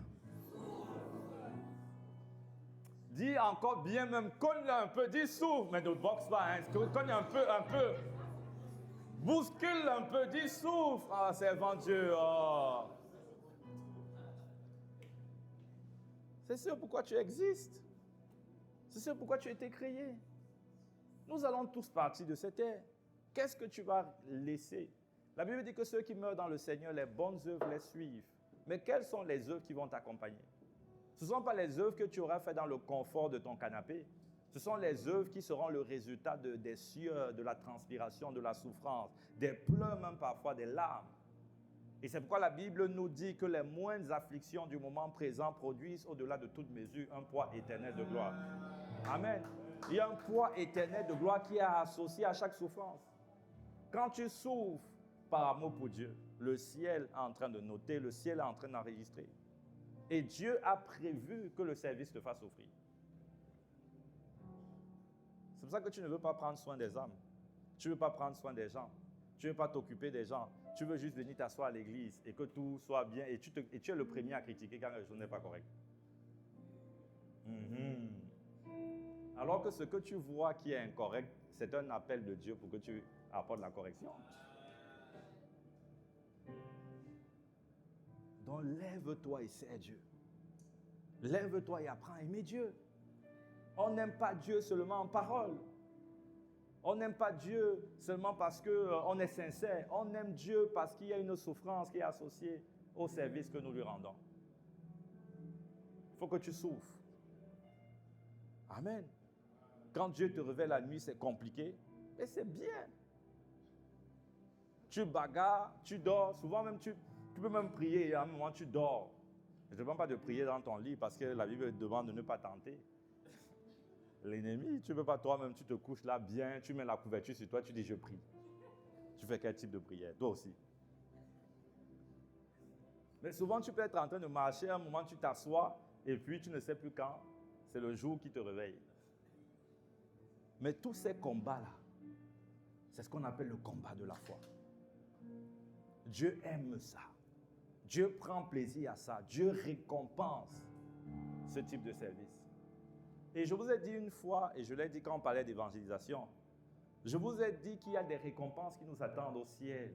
Dis encore bien même, cogne un peu, dis souffre, mais ne boxe pas, hein, cogne un peu. Bouscule un peu, dis souffre. Ah, servant Dieu, oh. C'est ce pourquoi tu existes. C'est ce pourquoi tu as été créé. Nous allons tous partir de cette terre. Qu'est-ce que tu vas laisser? La Bible dit que ceux qui meurent dans le Seigneur, les bonnes œuvres les suivent. Mais quelles sont les œuvres qui vont t'accompagner? Ce ne sont pas les œuvres que tu auras faites dans le confort de ton canapé. Ce sont les œuvres qui seront le résultat des sueurs, de la transpiration, de la souffrance, des pleurs même parfois, des larmes. Et c'est pourquoi la Bible nous dit que les moindres afflictions du moment présent produisent au-delà de toute mesure un poids éternel de gloire. Amen. Il y a un poids éternel de gloire qui est associé à chaque souffrance. Quand tu souffres par amour pour Dieu, le ciel est en train de noter, le ciel est en train d'enregistrer. Et Dieu a prévu que le service te fasse souffrir. C'est pour ça que tu ne veux pas prendre soin des âmes. Tu ne veux pas prendre soin des gens. Tu ne veux pas t'occuper des gens. Tu veux juste venir t'asseoir à l'église et que tout soit bien. Et tu es le premier à critiquer quand quelque chose n'est pas correct. Alors que ce que tu vois qui est incorrect, c'est un appel de Dieu pour que tu apportes la correction. Donc lève-toi et sers Dieu. Lève-toi et apprends à aimer Dieu. On n'aime pas Dieu seulement en parole. On n'aime pas Dieu seulement parce qu'on est sincère. On aime Dieu parce qu'il y a une souffrance qui est associée au service que nous lui rendons. Il faut que tu souffres. Amen. Quand Dieu te réveille la nuit, c'est compliqué, mais c'est bien. Tu bagarres, tu dors. Souvent même, tu peux même prier et à un moment, tu dors. Je ne te demande pas de prier dans ton lit parce que la Bible demande de ne pas tenter. L'ennemi, tu ne peux pas toi-même, tu te couches là bien, tu mets la couverture sur toi, tu dis je prie. Tu fais quel type de prière? Toi aussi. Mais souvent, tu peux être en train de marcher, à un moment, tu t'assois et puis tu ne sais plus quand. C'est le jour qui te réveille. Mais tous ces combats-là, c'est ce qu'on appelle le combat de la foi. Dieu aime ça. Dieu prend plaisir à ça. Dieu récompense ce type de service. Et je vous ai dit une fois, et je l'ai dit quand on parlait d'évangélisation, je vous ai dit qu'il y a des récompenses qui nous attendent au ciel.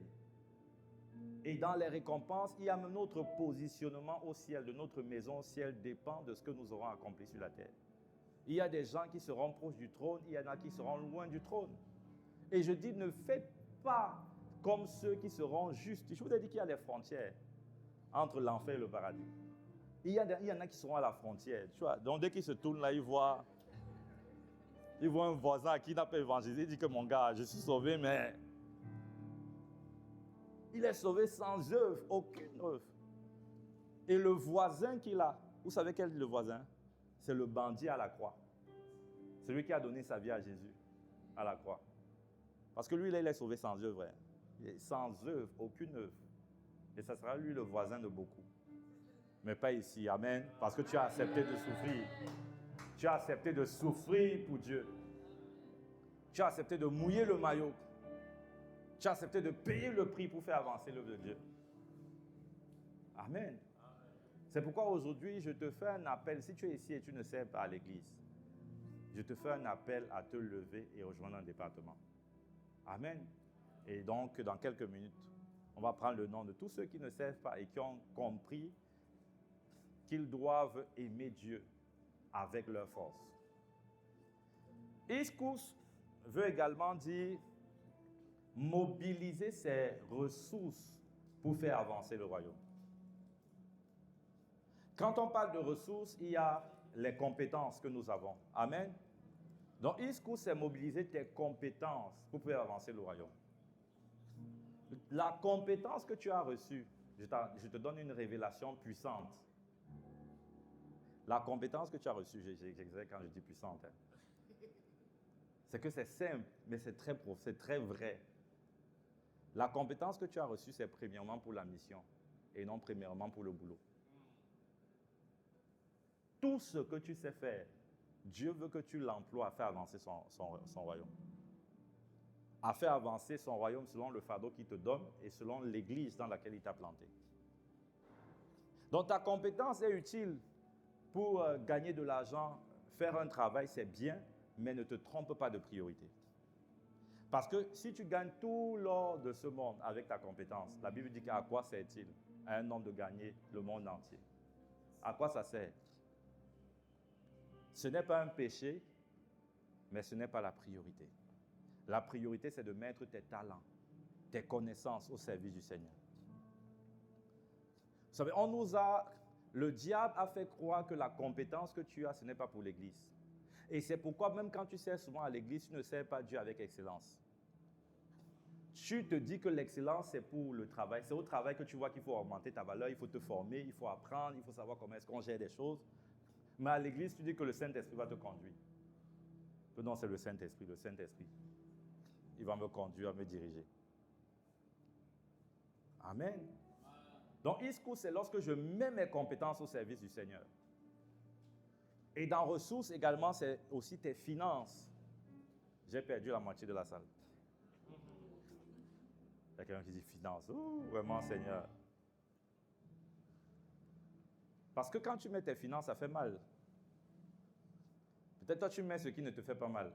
Et dans les récompenses, il y a même notre positionnement au ciel, de notre maison au ciel dépend de ce que nous aurons accompli sur la terre. Il y a des gens qui seront proches du trône, il y en a qui seront loin du trône. Et je dis, ne faites pas comme ceux qui seront justes. Je vous ai dit qu'il y a des frontières entre l'enfer et le paradis. Il y en a qui seront à la frontière. Tu vois, donc dès qu'ils se tournent là, ils voient un voisin qui n'a pas évangélisé. Il dit que mon gars, je suis sauvé, mais il est sauvé sans œuvre, aucune œuvre. Et le voisin qu'il a, vous savez quel est le voisin? C'est le bandit à la croix. Celui qui a donné sa vie à Jésus à la croix. Parce que lui, là, il est sauvé sans œuvre. Sans œuvre, aucune œuvre. Et ça sera lui le voisin de beaucoup. Mais pas ici, amen. Parce que tu as accepté de souffrir. Tu as accepté de souffrir pour Dieu. Tu as accepté de mouiller le maillot. Tu as accepté de payer le prix pour faire avancer l'œuvre de Dieu. Amen. C'est pourquoi aujourd'hui, je te fais un appel. Si tu es ici et tu ne sers pas à l'église, je te fais un appel à te lever et rejoindre un département. Amen. Et donc, dans quelques minutes, on va prendre le nom de tous ceux qui ne servent pas et qui ont compris qu'ils doivent aimer Dieu avec leur force. Iskous veut également dire mobiliser ses ressources pour faire avancer le royaume. Quand on parle de ressources, il y a les compétences que nous avons. Amen. Donc, Iskous, c'est mobiliser tes compétences pour faire avancer le royaume. La compétence que tu as reçue, je te donne une révélation puissante. La compétence que tu as reçue, j'exagère quand je dis puissante, c'est que c'est simple, mais c'est très profond, c'est très vrai. La compétence que tu as reçue, c'est premièrement pour la mission et non premièrement pour le boulot. Tout ce que tu sais faire, Dieu veut que tu l'emploies à faire avancer son royaume. À faire avancer son royaume selon le fardeau qu'il te donne et selon l'église dans laquelle il t'a planté. Donc ta compétence est utile pour gagner de l'argent, faire un travail, c'est bien, mais ne te trompe pas de priorité. Parce que si tu gagnes tout l'or de ce monde avec ta compétence, la Bible dit qu'à quoi sert-il à un homme de gagner le monde entier? À quoi ça sert? Ce n'est pas un péché, mais ce n'est pas la priorité. La priorité, c'est de mettre tes talents, tes connaissances au service du Seigneur. Vous savez, le diable a fait croire que la compétence que tu as, ce n'est pas pour l'église. Et c'est pourquoi même quand tu sers souvent à l'église, tu ne sers pas Dieu avec excellence. Tu te dis que l'excellence, c'est pour le travail. C'est au travail que tu vois qu'il faut augmenter ta valeur, il faut te former, il faut apprendre, il faut savoir comment est-ce qu'on gère des choses. Mais à l'église, tu dis que le Saint-Esprit va te conduire. Que non, c'est le Saint-Esprit, le Saint-Esprit. Il va me conduire, me diriger. Amen. Donc, Iskous, c'est lorsque je mets mes compétences au service du Seigneur. Et dans ressources également, c'est aussi tes finances. J'ai perdu la moitié de la salle. y a quelqu'un qui dit finance. Oh, vraiment, Seigneur. Parce que quand tu mets tes finances, ça fait mal. Peut-être toi, tu mets ce qui ne te fait pas mal.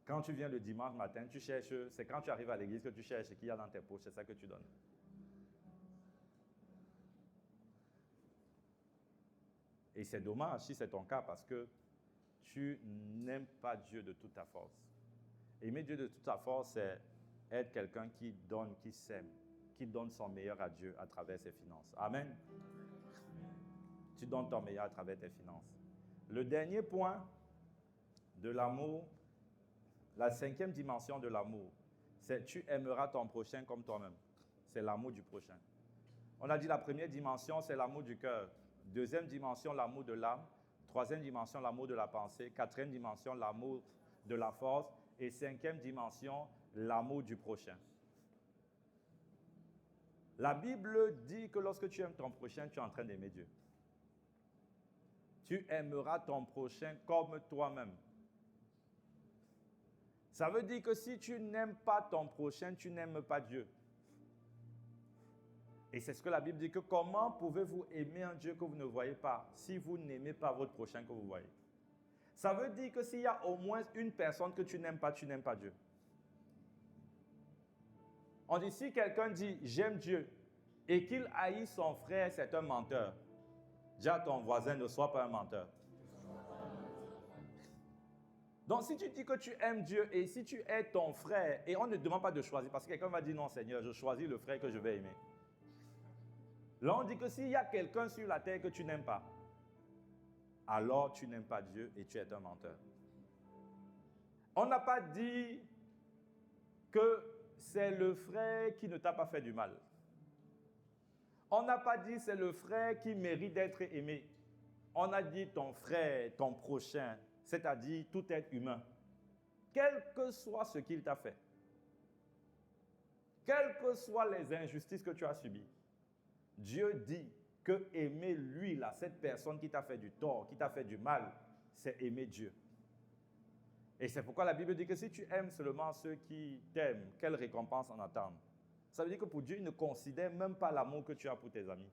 Quand tu viens le dimanche matin, tu cherches, c'est quand tu arrives à l'église que tu cherches ce qu'il y a dans tes poches, c'est ça que tu donnes. Et c'est dommage si c'est ton cas parce que tu n'aimes pas Dieu de toute ta force. Aimer Dieu de toute ta force, c'est être quelqu'un qui donne, qui s'aime, qui donne son meilleur à Dieu à travers ses finances. Amen. Tu donnes ton meilleur à travers tes finances. Le dernier point de l'amour, la 5e dimension de l'amour, c'est tu aimeras ton prochain comme toi-même. C'est l'amour du prochain. On a dit la première dimension, c'est l'amour du cœur. 2e dimension, l'amour de l'âme. 3e dimension, l'amour de la pensée. 4e dimension, l'amour de la force. Et 5e dimension, l'amour du prochain. La Bible dit que lorsque tu aimes ton prochain, tu es en train d'aimer Dieu. Tu aimeras ton prochain comme toi-même. Ça veut dire que si tu n'aimes pas ton prochain, tu n'aimes pas Dieu. Et c'est ce que la Bible dit, que comment pouvez-vous aimer un Dieu que vous ne voyez pas si vous n'aimez pas votre prochain que vous voyez? Ça veut dire que s'il y a au moins une personne que tu n'aimes pas Dieu. On dit, si quelqu'un dit « j'aime Dieu » et qu'il haït son frère, c'est un menteur. Dis à ton voisin, ne sois pas un menteur. Donc, si tu dis que tu aimes Dieu et si tu es ton frère, et on ne demande pas de choisir, parce que quelqu'un va dire, non Seigneur, je choisis le frère que je vais aimer. Là, on dit que s'il y a quelqu'un sur la terre que tu n'aimes pas, alors tu n'aimes pas Dieu et tu es un menteur. On n'a pas dit que c'est le frère qui ne t'a pas fait du mal. On n'a pas dit c'est le frère qui mérite d'être aimé. On a dit ton frère, ton prochain, c'est-à-dire tout être humain. Quel que soit ce qu'il t'a fait, quelles que soient les injustices que tu as subies, Dieu dit que aimer lui, là, cette personne qui t'a fait du tort, qui t'a fait du mal, c'est aimer Dieu. Et c'est pourquoi la Bible dit que si tu aimes seulement ceux qui t'aiment, quelle récompense en attendre? Ça veut dire que pour Dieu, il ne considère même pas l'amour que tu as pour tes amis.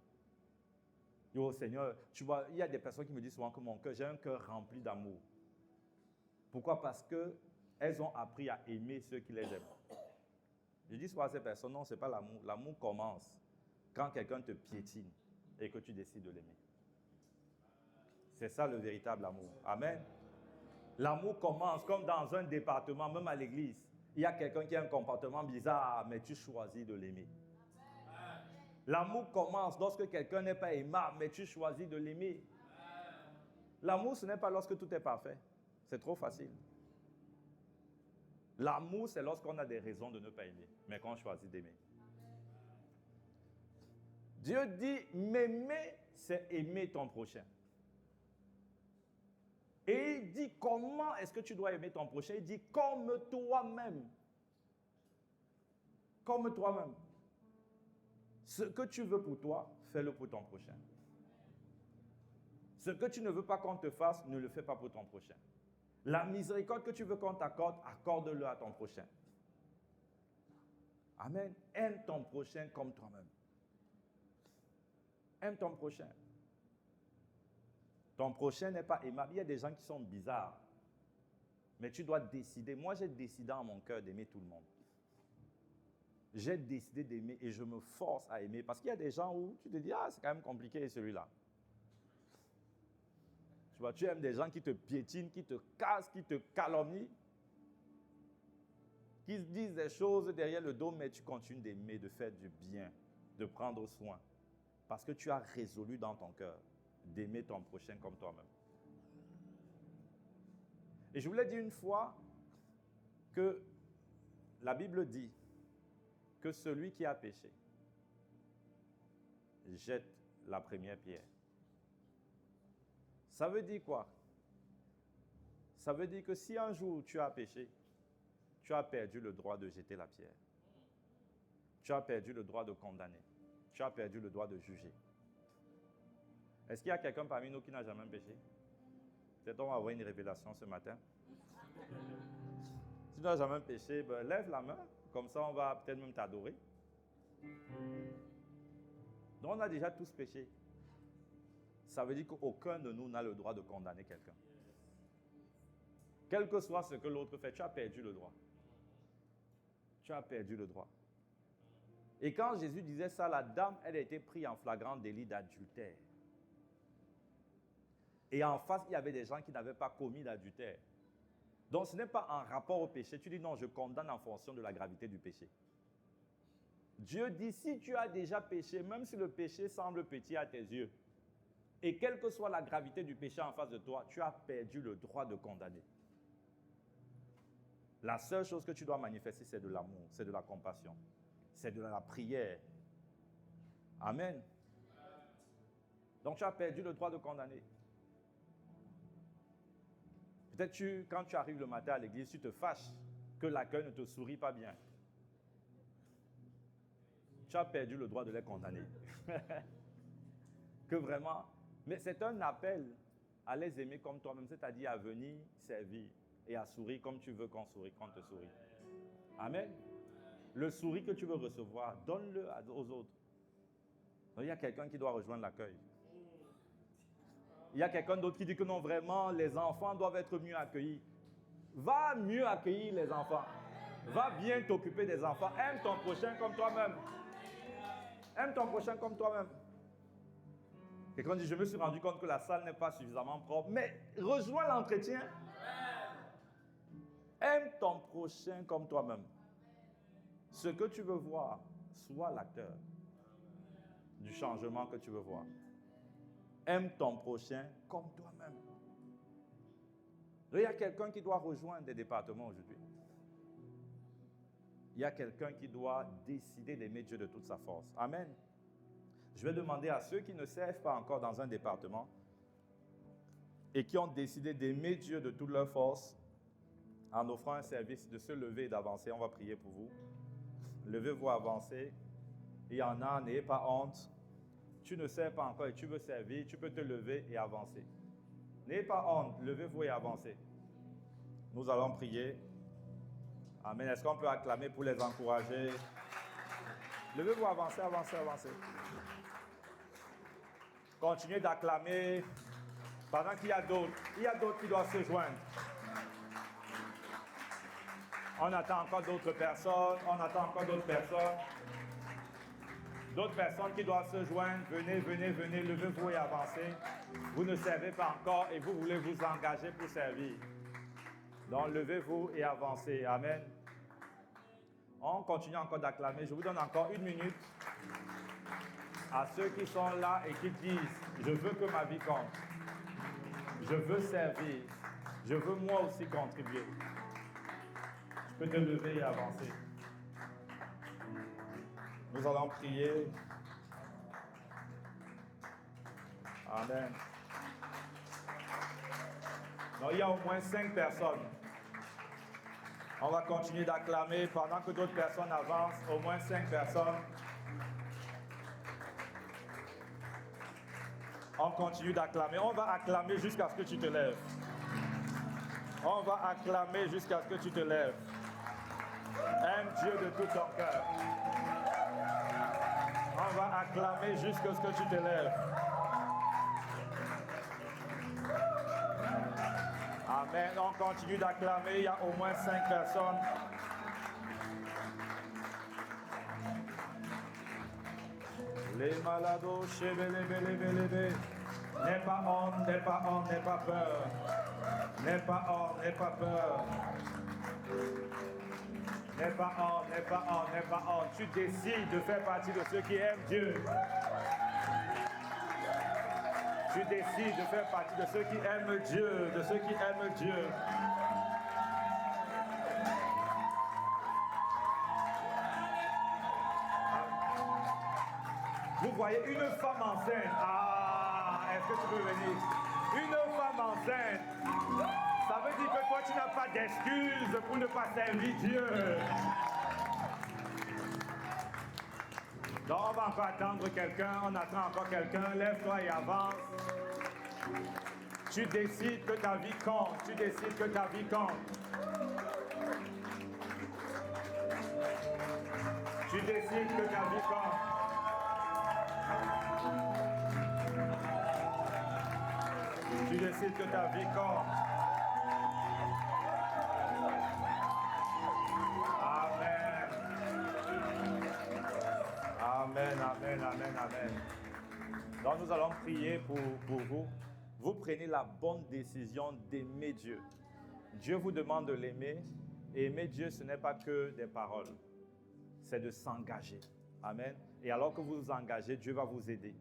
Oh Seigneur, tu vois, il y a des personnes qui me disent souvent que mon cœur, j'ai un cœur rempli d'amour. Pourquoi? Parce qu'elles ont appris à aimer ceux qui les aiment. Je dis souvent à ces personnes, non, ce n'est pas l'amour. L'amour commence quand quelqu'un te piétine et que tu décides de l'aimer. C'est ça le véritable amour. Amen. L'amour commence comme dans un département, même à l'église. Il y a quelqu'un qui a un comportement bizarre, mais tu choisis de l'aimer. L'amour commence lorsque quelqu'un n'est pas aimable, mais tu choisis de l'aimer. L'amour, ce n'est pas lorsque tout est parfait. C'est trop facile. L'amour, c'est lorsqu'on a des raisons de ne pas aimer, mais qu'on choisit d'aimer. Dieu dit, m'aimer, c'est aimer ton prochain. Et il dit, comment est-ce que tu dois aimer ton prochain? Il dit, comme toi-même. Comme toi-même. Ce que tu veux pour toi, fais-le pour ton prochain. Ce que tu ne veux pas qu'on te fasse, ne le fais pas pour ton prochain. La miséricorde que tu veux qu'on t'accorde, accorde-le à ton prochain. Amen. Aime ton prochain comme toi-même. Aime ton prochain. Ton prochain n'est pas aimable. Il y a des gens qui sont bizarres. Mais tu dois décider. Moi, j'ai décidé en mon cœur d'aimer tout le monde. J'ai décidé d'aimer et je me force à aimer. Parce qu'il y a des gens où tu te dis, ah, c'est quand même compliqué celui-là. Tu vois, tu aimes des gens qui te piétinent, qui te cassent, qui te calomnient, qui se disent des choses derrière le dos, mais tu continues d'aimer, de faire du bien, de prendre soin. Parce que tu as résolu dans ton cœur d'aimer ton prochain comme toi-même. Et je vous l'ai dit une fois que la Bible dit que celui qui a péché jette la première pierre. Ça veut dire quoi? Ça veut dire que si un jour tu as péché, tu as perdu le droit de jeter la pierre. Tu as perdu le droit de condamner. Tu as perdu le droit de juger. Est-ce qu'il y a quelqu'un parmi nous qui n'a jamais péché? Peut-être on va avoir une révélation ce matin. Si tu n'as jamais péché, ben, lève la main. Comme ça, on va peut-être même t'adorer. Donc, on a déjà tous péché. Ça veut dire qu'aucun de nous n'a le droit de condamner quelqu'un. Quel que soit ce que l'autre fait, tu as perdu le droit. Tu as perdu le droit. Et quand Jésus disait ça, la dame, elle a été prise en flagrant délit d'adultère. Et en face, il y avait des gens qui n'avaient pas commis d'adultère. Donc, ce n'est pas en rapport au péché. Tu dis non, je condamne en fonction de la gravité du péché. Dieu dit, si tu as déjà péché, même si le péché semble petit à tes yeux, et quelle que soit la gravité du péché en face de toi, tu as perdu le droit de condamner. La seule chose que tu dois manifester, c'est de l'amour, c'est de la compassion, c'est de la prière. Amen. Donc tu as perdu le droit de condamner. Peut-être quand tu arrives le matin à l'église, tu te fâches que l'accueil ne te sourit pas bien. Tu as perdu le droit de les condamner. Que vraiment, mais c'est un appel à les aimer comme toi-même, c'est-à-dire à venir servir et à sourire comme tu veux qu'on te sourie. Amen. Le sourire que tu veux recevoir, donne-le aux autres. Donc, il y a quelqu'un qui doit rejoindre l'accueil. Il y a quelqu'un d'autre qui dit que non, vraiment, les enfants doivent être mieux accueillis. Va mieux accueillir les enfants. Va bien t'occuper des enfants. Aime ton prochain comme toi-même. Aime ton prochain comme toi-même. Quelqu'un dit, je me suis rendu compte que la salle n'est pas suffisamment propre. Mais rejoins l'entretien. Aime ton prochain comme toi-même. Ce que tu veux voir, sois l'acteur du changement que tu veux voir. Aime ton prochain comme toi-même. Il y a quelqu'un qui doit rejoindre des départements aujourd'hui. Il y a quelqu'un qui doit décider d'aimer Dieu de toute sa force. Amen. Je vais demander à ceux qui ne servent pas encore dans un département et qui ont décidé d'aimer Dieu de toute leur force en offrant un service, de se lever et d'avancer. On va prier pour vous. Levez-vous, avancez. Il y en a, n'ayez pas honte. Tu ne sers pas encore et tu veux servir, tu peux te lever et avancer. N'ayez pas honte, levez-vous et avancez. Nous allons prier. Amen. Est-ce qu'on peut acclamer pour les encourager? Levez-vous, avancez, avancez, avancez. Continuez d'acclamer pendant qu'il y a d'autres qui doivent se joindre. On attend encore d'autres personnes, D'autres personnes qui doivent se joindre, venez, levez-vous et avancez. Vous ne servez pas encore et vous voulez vous engager pour servir. Donc, levez-vous et avancez. Amen. On continue encore d'acclamer. Je vous donne encore 1 minute à ceux qui sont là et qui disent, je veux que ma vie compte. Je veux servir. Je veux moi aussi contribuer. Tu peux te lever et avancer. Nous allons prier. Amen. Donc, il y a au moins 5 personnes. On va continuer d'acclamer pendant que d'autres personnes avancent. Au moins 5 personnes. On continue d'acclamer. On va acclamer jusqu'à ce que tu te lèves. On va acclamer jusqu'à ce que tu te lèves. Aime Dieu de tout ton cœur. On va acclamer jusqu'à ce que tu te lèves. Amen. On continue d'acclamer. Il y a au moins 5 personnes. Les malados, chébélébélébélébé. N'aie pas honte, n'aie pas honte, n'aie pas peur. N'aie pas honte, n'aie pas peur. N'aie pas honte, n'aie pas honte, n'aie pas honte. Tu décides de faire partie de ceux qui aiment Dieu. Tu décides de faire partie de ceux qui aiment Dieu, de ceux qui aiment Dieu. Vous voyez une femme enceinte. Ah, est-ce que tu peux venir? Une femme enceinte. Ça veut dire que toi, tu n'as pas d'excuses pour ne pas servir Dieu. Donc, on va encore attendre quelqu'un. On attend encore quelqu'un. Lève-toi et avance. Tu décides que ta vie compte. Tu décides que ta vie compte. Tu décides que ta vie compte. Tu décides que ta vie compte. Amen. Amen, amen, amen, amen. Donc nous allons prier pour vous. Vous prenez la bonne décision d'aimer Dieu. Dieu vous demande de l'aimer. Et aimer Dieu, ce n'est pas que des paroles. C'est de s'engager. Amen. Et alors que vous vous engagez, Dieu va vous aider.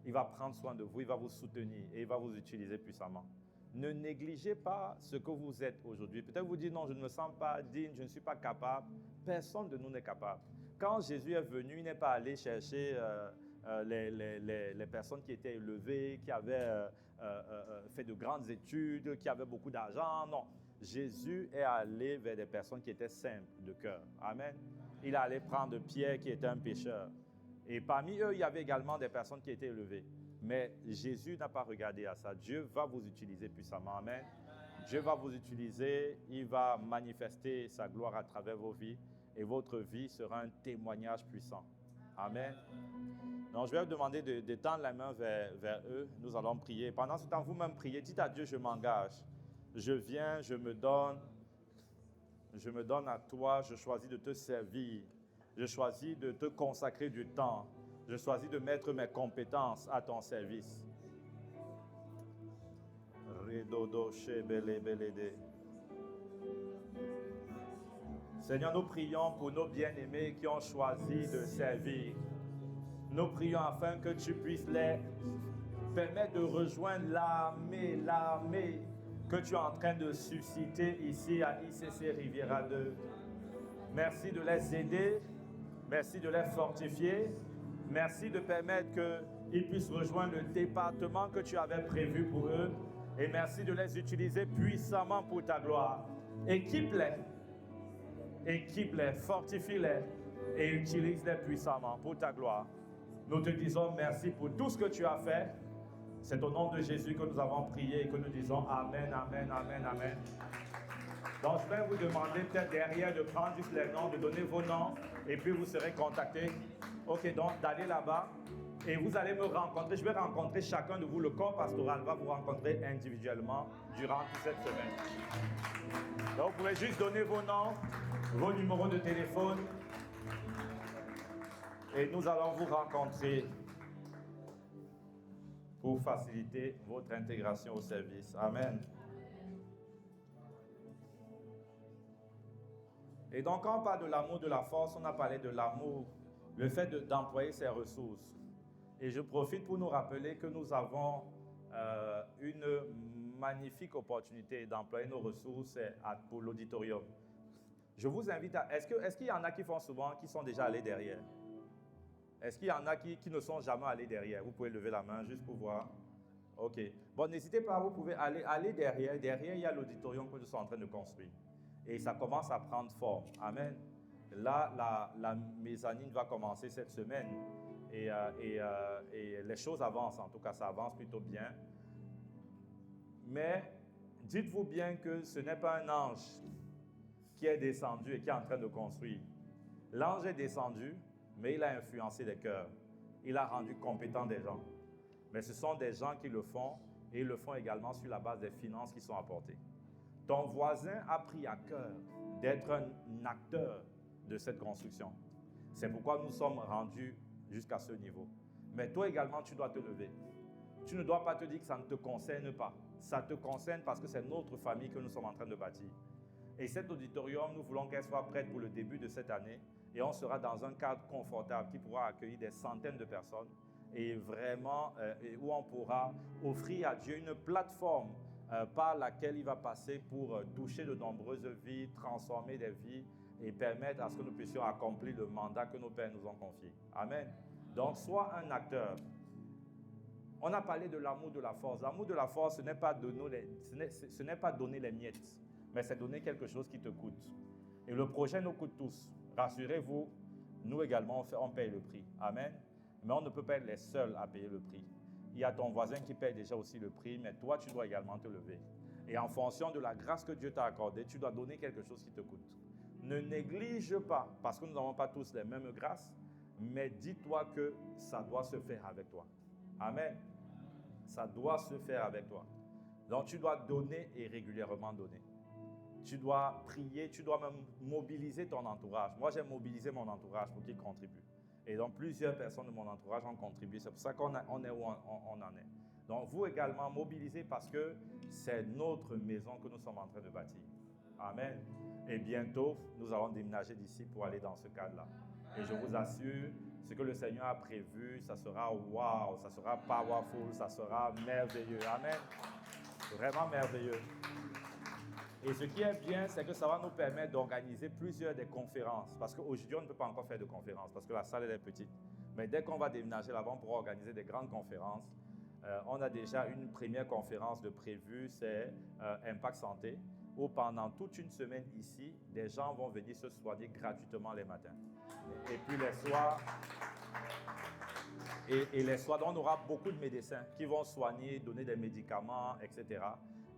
Il va prendre soin de vous, il va vous soutenir et il va vous utiliser puissamment. Ne négligez pas ce que vous êtes aujourd'hui. Peut-être vous dites non, je ne me sens pas digne, je ne suis pas capable. Personne de nous n'est capable. Quand Jésus est venu, il n'est pas allé chercher les personnes qui étaient élevées, qui avaient fait de grandes études, qui avaient beaucoup d'argent. Non. Jésus est allé vers des personnes qui étaient simples de cœur. Amen. Il est allé prendre Pierre qui était un pécheur. Et parmi eux, il y avait également des personnes qui étaient élevées. Mais Jésus n'a pas regardé à ça. Dieu va vous utiliser puissamment. Amen. Dieu va vous utiliser. Il va manifester sa gloire à travers vos vies. Et votre vie sera un témoignage puissant. Amen. Donc, je vais vous demander d'étendre la main vers eux. Nous allons prier. Pendant ce temps, vous-même priez. Dites à Dieu, je m'engage. Je viens, je me donne à toi. Je choisis de te servir. Je choisis de te consacrer du temps. Je choisis de mettre mes compétences à ton service. Seigneur, nous prions pour nos bien-aimés qui ont choisi de servir. Nous prions afin que tu puisses les permettre de rejoindre l'armée que tu es en train de susciter ici à ICC Riviera 2. Merci de les aider. Merci de les fortifier. Merci de permettre qu'ils puissent rejoindre le département que tu avais prévu pour eux. Et merci de les utiliser puissamment pour ta gloire. Équipe-les, fortifie-les et utilise-les puissamment pour ta gloire. Nous te disons merci pour tout ce que tu as fait. C'est au nom de Jésus que nous avons prié et que nous disons Amen, Amen, Amen, Amen. Donc, je vais vous demander peut-être derrière de prendre juste les noms, de donner vos noms, et puis vous serez contactés. Ok, donc d'aller là-bas, et vous allez me rencontrer. Je vais rencontrer chacun de vous. Le corps pastoral va vous rencontrer individuellement durant toute cette semaine. Donc, vous pouvez juste donner vos noms, vos numéros de téléphone, et nous allons vous rencontrer pour faciliter votre intégration au service. Amen. Et donc, quand on parle de l'amour de la force, on a parlé de l'amour, le fait d'employer ses ressources. Et je profite pour nous rappeler que nous avons une magnifique opportunité d'employer nos ressources pour l'auditorium. Je vous invite à... Est-ce qu'il y en a qui font souvent, qui sont déjà allés derrière? Est-ce qu'il y en a qui ne sont jamais allés derrière? Vous pouvez lever la main juste pour voir. OK. Bon, n'hésitez pas, vous pouvez aller derrière. Derrière, il y a l'auditorium que nous sommes en train de construire. Et ça commence à prendre forme. Amen. Là, la mezzanine va commencer cette semaine. Et les choses avancent. En tout cas, ça avance plutôt bien. Mais dites-vous bien que ce n'est pas un ange qui est descendu et qui est en train de construire. L'ange est descendu, mais il a influencé les cœurs. Il a rendu compétents des gens. Mais ce sont des gens qui le font et ils le font également sur la base des finances qui sont apportées. Ton voisin a pris à cœur d'être un acteur de cette construction. C'est pourquoi nous sommes rendus jusqu'à ce niveau. Mais toi également, tu dois te lever. Tu ne dois pas te dire que ça ne te concerne pas. Ça te concerne parce que c'est notre famille que nous sommes en train de bâtir. Et cet auditorium, nous voulons qu'elle soit prête pour le début de cette année. Et on sera dans un cadre confortable qui pourra accueillir des centaines de personnes. Et vraiment, où on pourra offrir à Dieu une plateforme par laquelle il va passer pour toucher de nombreuses vies, transformer des vies et permettre à ce que nous puissions accomplir le mandat que nos pères nous ont confié. Amen. Donc, sois un acteur. On a parlé de l'amour de la force. L'amour de la force, ce n'est pas donner les miettes, mais c'est donner quelque chose qui te coûte. Et le projet nous coûte tous. Rassurez-vous, nous également, on paye le prix. Amen. Mais on ne peut pas être les seuls à payer le prix. Il y a ton voisin qui paye déjà aussi le prix, mais toi, tu dois également te lever. Et en fonction de la grâce que Dieu t'a accordée, tu dois donner quelque chose qui te coûte. Ne néglige pas, parce que nous n'avons pas tous les mêmes grâces, mais dis-toi que ça doit se faire avec toi. Amen. Ça doit se faire avec toi. Donc tu dois donner et régulièrement donner. Tu dois prier, tu dois même mobiliser ton entourage. Moi, j'ai mobilisé mon entourage pour qu'il contribue. Et donc, plusieurs personnes de mon entourage ont contribué. C'est pour ça qu'on est où on en est. Donc, vous également, mobilisez parce que c'est notre maison que nous sommes en train de bâtir. Amen. Et bientôt, nous allons déménager d'ici pour aller dans ce cadre-là. Et je vous assure, ce que le Seigneur a prévu, ça sera wow, ça sera powerful, ça sera merveilleux. Amen. Vraiment merveilleux. Et ce qui est bien, c'est que ça va nous permettre d'organiser plusieurs des conférences. Parce qu'aujourd'hui, on ne peut pas encore faire de conférences parce que la salle elle est petite. Mais dès qu'on va déménager là-bas, on pourra organiser des grandes conférences. On a déjà une première conférence de prévue, c'est Impact Santé, où pendant toute une semaine ici, des gens vont venir se soigner gratuitement les matins. Et puis les soirs, les soirs, on aura beaucoup de médecins qui vont soigner, donner des médicaments, etc.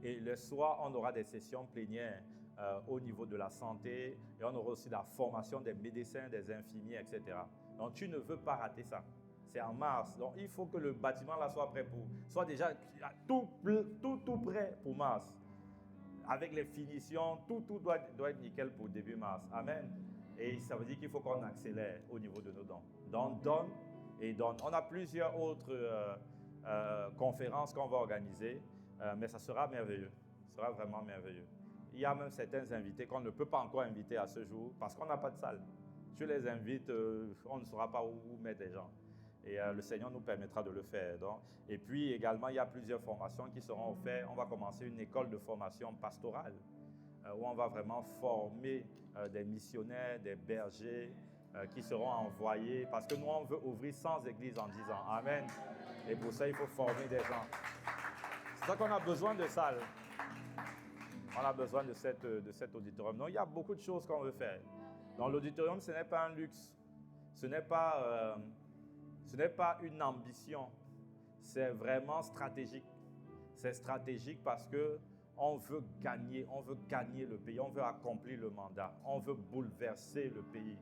Et le soir, on aura des sessions plénières au niveau de la santé et on aura aussi la formation des médecins, des infirmiers, etc. Donc, tu ne veux pas rater ça. C'est en mars. Donc, il faut que le bâtiment là soit prêt soit déjà tout prêt pour mars. Avec les finitions, tout doit être nickel pour début mars. Amen. Et ça veut dire qu'il faut qu'on accélère au niveau de nos dons. Donc, donne et donne. On a plusieurs autres conférences qu'on va organiser. Mais ça sera merveilleux, ça sera vraiment merveilleux. Il y a même certains invités qu'on ne peut pas encore inviter à ce jour parce qu'on n'a pas de salle. Tu les invites, on ne saura pas où mettre les gens. Et le Seigneur nous permettra de le faire. Donc. Et puis également, il y a plusieurs formations qui seront offertes. On va commencer une école de formation pastorale où on va vraiment former des missionnaires, des bergers qui seront envoyés parce que nous, on veut ouvrir 100 églises en 10 ans. Amen. Et pour ça, il faut former des gens. C'est ça qu'on a besoin de salles. On a besoin de cet auditorium. Donc, il y a beaucoup de choses qu'on veut faire. Dans l'auditorium, ce n'est pas un luxe. Ce n'est pas une ambition. C'est vraiment stratégique. C'est stratégique parce qu'on veut gagner le pays. On veut accomplir le mandat. On veut bouleverser le pays.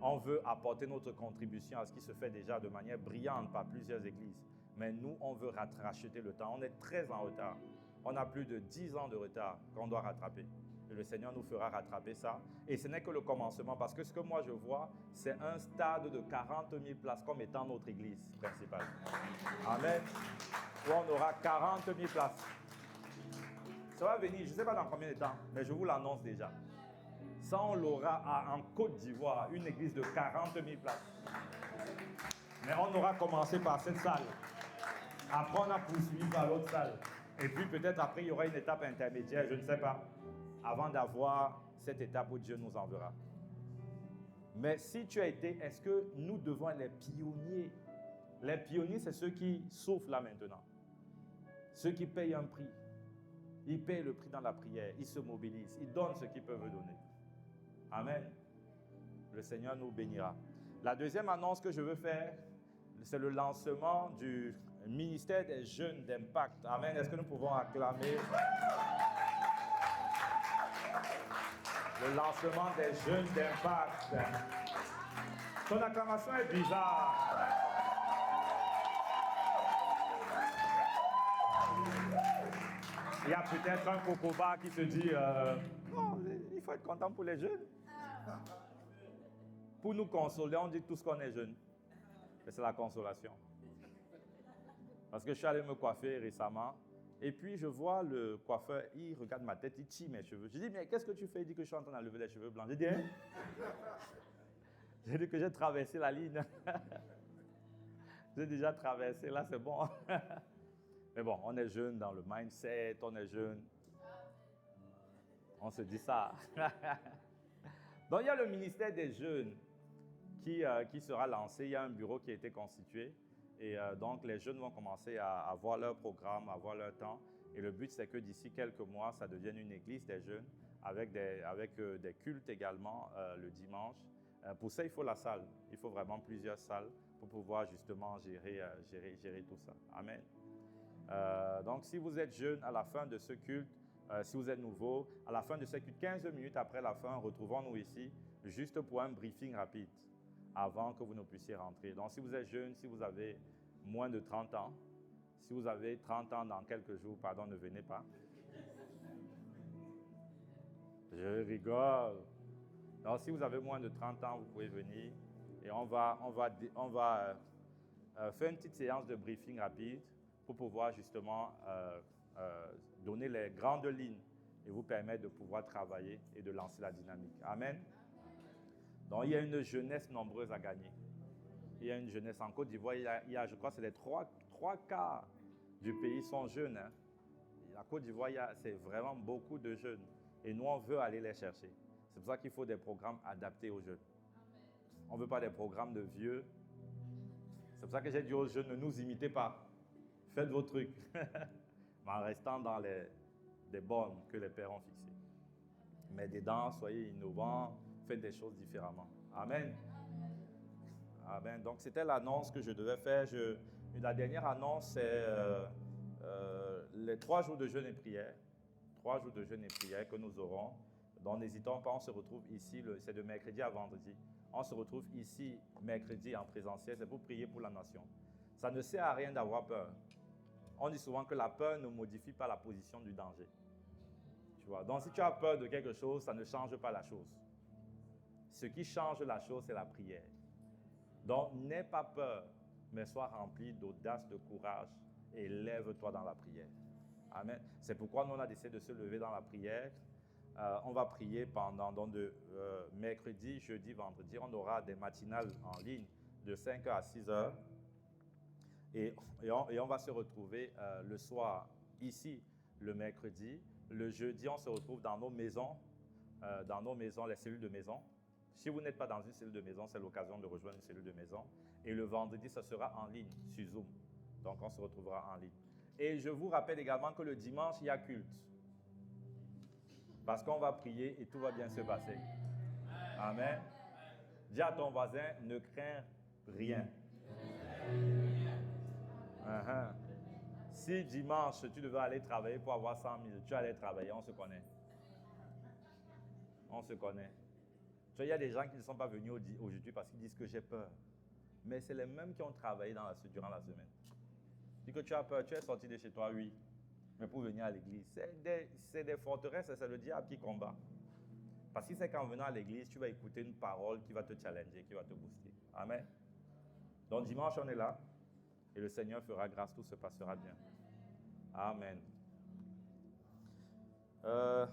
On veut apporter notre contribution à ce qui se fait déjà de manière brillante par plusieurs églises. Mais nous, on veut racheter le temps. On est très en retard. On a plus de 10 ans de retard qu'on doit rattraper. Et le Seigneur nous fera rattraper ça. Et ce n'est que le commencement, parce que ce que moi je vois, c'est un stade de 40 000 places comme étant notre église principale. Amen. Où on aura 40 000 places. Ça va venir, je ne sais pas dans combien de temps, mais je vous l'annonce déjà. Ça, on l'aura en Côte d'Ivoire, une église de 40 000 places. Mais on aura commencé par cette salle. Après, on a poursuivi par l'autre salle. Et puis peut-être après, il y aura une étape intermédiaire, je ne sais pas, avant d'avoir cette étape où Dieu nous enverra. Mais si tu as été, est-ce que nous devons être les pionniers? Les pionniers, c'est ceux qui souffrent là maintenant. Ceux qui payent un prix. Ils payent le prix dans la prière, ils se mobilisent, ils donnent ce qu'ils peuvent donner. Amen. Le Seigneur nous bénira. La deuxième annonce que je veux faire, c'est le lancement du ministère des jeunes d'Impact. Amen. Est-ce que nous pouvons acclamer le lancement des jeunes d'Impact? Ton acclamation est bizarre. Il y a peut-être un cocoba qui se dit non, il faut être content pour les jeunes. Pour nous consoler, on dit tous qu'on est jeunes. Et c'est la consolation. Parce que je suis allé me coiffer récemment. Et puis je vois le coiffeur, il regarde ma tête, il tire mes cheveux. Je dis, mais qu'est-ce que tu fais? Il dit que je suis en train d'enlever les cheveux blancs. J'ai dit, hein? J'ai dit que j'ai traversé la ligne. J'ai déjà traversé, là c'est bon. Mais bon, on est jeune dans le mindset, on est jeune. On se dit ça. Donc il y a le ministère des jeunes qui sera lancé. Il y a un bureau qui a été constitué. Et donc les jeunes vont commencer à avoir leur programme, à avoir leur temps. Et le but, c'est que d'ici quelques mois, ça devienne une église des jeunes avec des cultes également le dimanche. Pour ça, il faut la salle. Il faut vraiment plusieurs salles pour pouvoir justement gérer tout ça. Amen. Donc, si vous êtes jeune, à la fin de ce culte, Si vous êtes nouveau, à la fin de ces 15 minutes après la fin, retrouvons-nous ici, juste pour un briefing rapide, avant que vous ne puissiez rentrer. Donc, si vous êtes jeune, si vous avez moins de 30 ans, si vous avez 30 ans dans quelques jours, pardon, ne venez pas. Je rigole. Donc, si vous avez moins de 30 ans, vous pouvez venir et on va faire une petite séance de briefing rapide pour pouvoir justement donner les grandes lignes et vous permettre de pouvoir travailler et de lancer la dynamique. Amen. Donc, il y a une jeunesse nombreuse à gagner. Il y a une jeunesse en Côte d'Ivoire. Il y a, je crois, c'est les trois quarts du pays sont jeunes. Hein. La Côte d'Ivoire, c'est vraiment beaucoup de jeunes. Et nous, on veut aller les chercher. C'est pour ça qu'il faut des programmes adaptés aux jeunes. On ne veut pas des programmes de vieux. C'est pour ça que j'ai dit aux jeunes, ne nous imitez pas. Faites vos trucs. Mais en restant dans les bornes que les pères ont fixées. Mais dedans, soyez innovants, faites des choses différemment. Amen. Amen. Donc, c'était l'annonce que je devais faire. La dernière annonce, c'est les 3 jours de jeûne et prière. 3 jours de jeûne et prière que nous aurons. Donc, n'hésitons pas, on se retrouve ici, c'est de mercredi à vendredi. On se retrouve ici, mercredi, en présentiel. C'est pour prier pour la nation. Ça ne sert à rien d'avoir peur. On dit souvent que la peur ne modifie pas la position du danger. Tu vois? Donc, si tu as peur de quelque chose, ça ne change pas la chose. Ce qui change la chose, c'est la prière. Donc, n'aie pas peur, mais sois rempli d'audace, de courage et lève-toi dans la prière. Amen. C'est pourquoi nous, on a décidé de se lever dans la prière. On va prier pendant de mercredi, jeudi, vendredi. On aura des matinales en ligne de 5h à 6h. Et on va se retrouver le soir ici, le mercredi. Le jeudi, on se retrouve dans nos maisons, les cellules de maison. Si vous n'êtes pas dans une cellule de maison, c'est l'occasion de rejoindre une cellule de maison. Et le vendredi, ça sera en ligne, sur Zoom. Donc, on se retrouvera en ligne. Et je vous rappelle également que le dimanche, il y a culte. Parce qu'on va prier et tout va bien se passer. Amen. Dis à ton voisin, ne crains rien. Si dimanche, tu devais aller travailler pour avoir 100 000, tu allais travailler, on se connaît. On se connaît. Tu vois, il y a des gens qui ne sont pas venus aujourd'hui parce qu'ils disent que j'ai peur. Mais c'est les mêmes qui ont travaillé durant la semaine. Dis que tu as peur, tu es sorti de chez toi, oui. Mais pour venir à l'église, c'est des forteresses et c'est le diable qui combat. Parce que c'est qu'en venant à l'église, tu vas écouter une parole qui va te challenger, qui va te booster. Amen. Donc dimanche, on est là. Et le Seigneur fera grâce, tout se passera bien. Amen.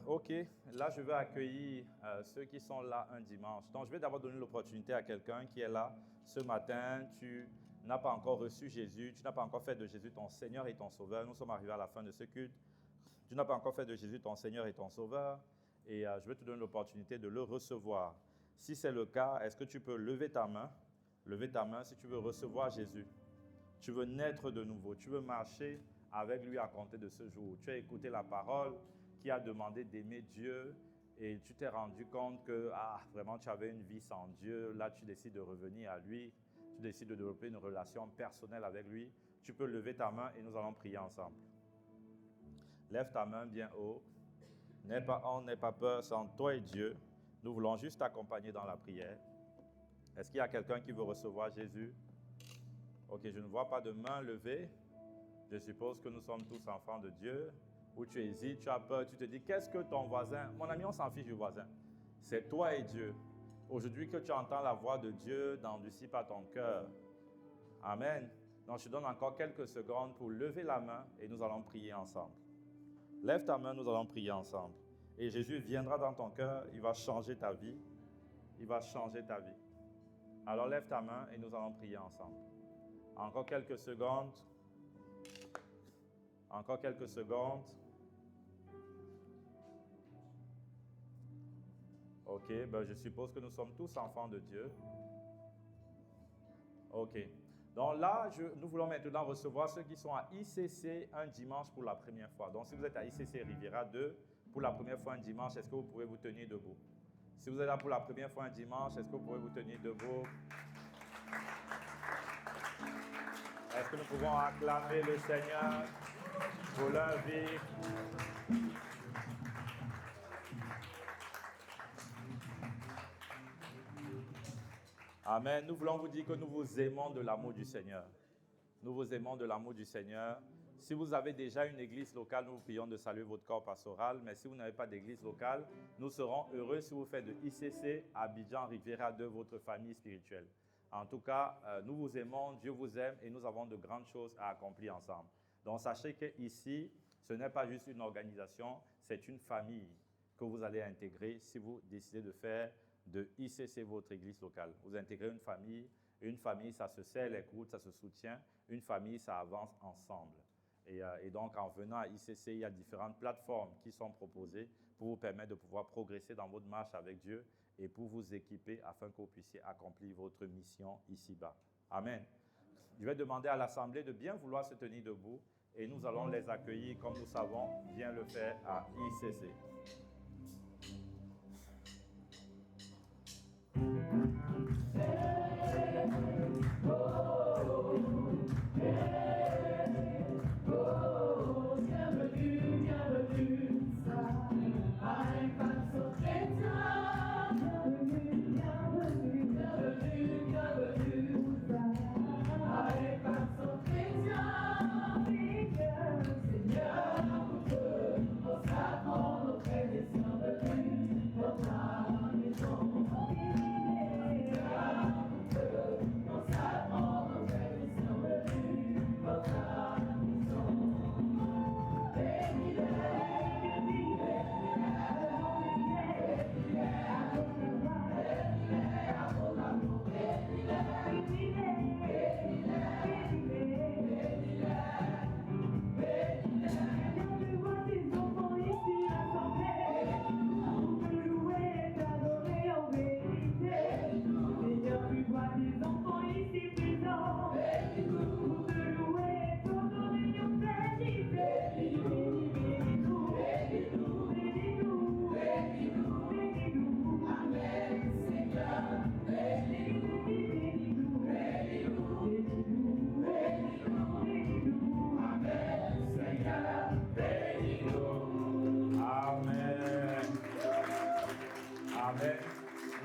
Ok, là je vais accueillir ceux qui sont là un dimanche. Donc je vais d'abord donner l'opportunité à quelqu'un qui est là ce matin. Tu n'as pas encore reçu Jésus, tu n'as pas encore fait de Jésus ton Seigneur et ton Sauveur. Nous sommes arrivés à la fin de ce culte. Tu n'as pas encore fait de Jésus ton Seigneur et ton Sauveur. Et je vais te donner l'opportunité de le recevoir. Si c'est le cas, est-ce que tu peux lever ta main? Lever ta main si tu veux recevoir Jésus. Tu veux naître de nouveau. Tu veux marcher avec lui à compter de ce jour. Tu as écouté la parole qui a demandé d'aimer Dieu et tu t'es rendu compte que vraiment tu avais une vie sans Dieu. Là, tu décides de revenir à lui. Tu décides de développer une relation personnelle avec lui. Tu peux lever ta main et nous allons prier ensemble. Lève ta main bien haut. On n'aie pas peur, c'est entre toi et Dieu. Nous voulons juste t'accompagner dans la prière. Est-ce qu'il y a quelqu'un qui veut recevoir Jésus? Ok, je ne vois pas de main levée. Je suppose que nous sommes tous enfants de Dieu. Ou tu hésites, tu as peur, tu te dis, qu'est-ce que ton voisin... Mon ami, on s'en fiche du voisin. C'est toi et Dieu. Aujourd'hui que tu entends la voix de Dieu, n'endurcis pas ton cœur. Amen. Donc, je te donne encore quelques secondes pour lever la main et nous allons prier ensemble. Lève ta main, nous allons prier ensemble. Et Jésus viendra dans ton cœur, il va changer ta vie. Il va changer ta vie. Alors, lève ta main et nous allons prier ensemble. Encore quelques secondes. Encore quelques secondes. Ok, je suppose que nous sommes tous enfants de Dieu. Ok. Donc là, nous voulons maintenant recevoir ceux qui sont à ICC un dimanche pour la première fois. Donc si vous êtes à ICC Riviera 2 pour la première fois un dimanche, est-ce que vous pouvez vous tenir debout? Si vous êtes là pour la première fois un dimanche, est-ce que vous pouvez vous tenir debout? Est-ce que nous pouvons acclamer le Seigneur pour leur vie? Amen. Nous voulons vous dire que nous vous aimons de l'amour du Seigneur. Nous vous aimons de l'amour du Seigneur. Si vous avez déjà une église locale, nous vous prions de saluer votre corps pastoral. Mais si vous n'avez pas d'église locale, nous serons heureux si vous faites de ICC, Abidjan, Riviera de votre famille spirituelle. En tout cas, nous vous aimons, Dieu vous aime et nous avons de grandes choses à accomplir ensemble. Donc sachez qu'ici, ce n'est pas juste une organisation, c'est une famille que vous allez intégrer si vous décidez de faire de ICC votre église locale. Vous intégrez une famille, ça se serre les coudes, ça se soutient. Une famille, ça avance ensemble. Et donc, en venant à ICC, il y a différentes plateformes qui sont proposées pour vous permettre de pouvoir progresser dans votre marche avec Dieu et pour vous équiper afin que vous puissiez accomplir votre mission ici-bas. Amen. Je vais demander à l'Assemblée de bien vouloir se tenir debout et nous allons les accueillir comme nous savons bien le faire à ICC.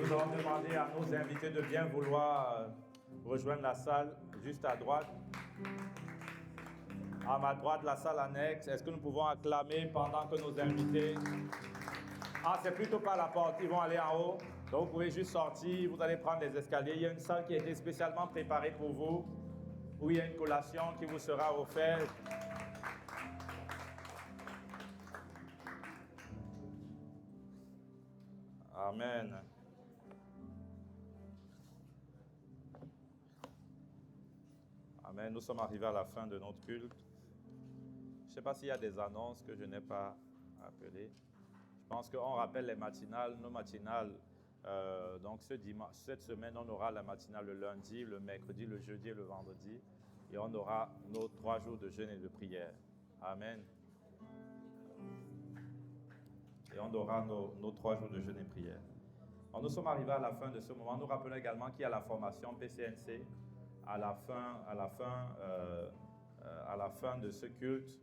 Nous allons demander à nos invités de bien vouloir rejoindre la salle juste à droite. À ma droite, la salle annexe. Est-ce que nous pouvons acclamer pendant que nos invités... Ah, c'est plutôt par la porte. Ils vont aller en haut. Donc, vous pouvez juste sortir. Vous allez prendre les escaliers. Il y a une salle qui a été spécialement préparée pour vous, où il y a une collation qui vous sera offerte. Amen. Amen. Nous sommes arrivés à la fin de notre culte. Je ne sais pas s'il y a des annonces que je n'ai pas appelées. Je pense qu'on rappelle les matinales, nos matinales. Donc cette semaine, on aura la matinale le lundi, le mercredi, le jeudi et le vendredi. Et on aura nos 3 jours de jeûne et de prière. Amen. Et on aura nos 3 jours de jeûne et prière. Alors, nous sommes arrivés à la fin de ce moment. Nous rappelons également qu'il y a la formation PCNC à la fin de ce culte.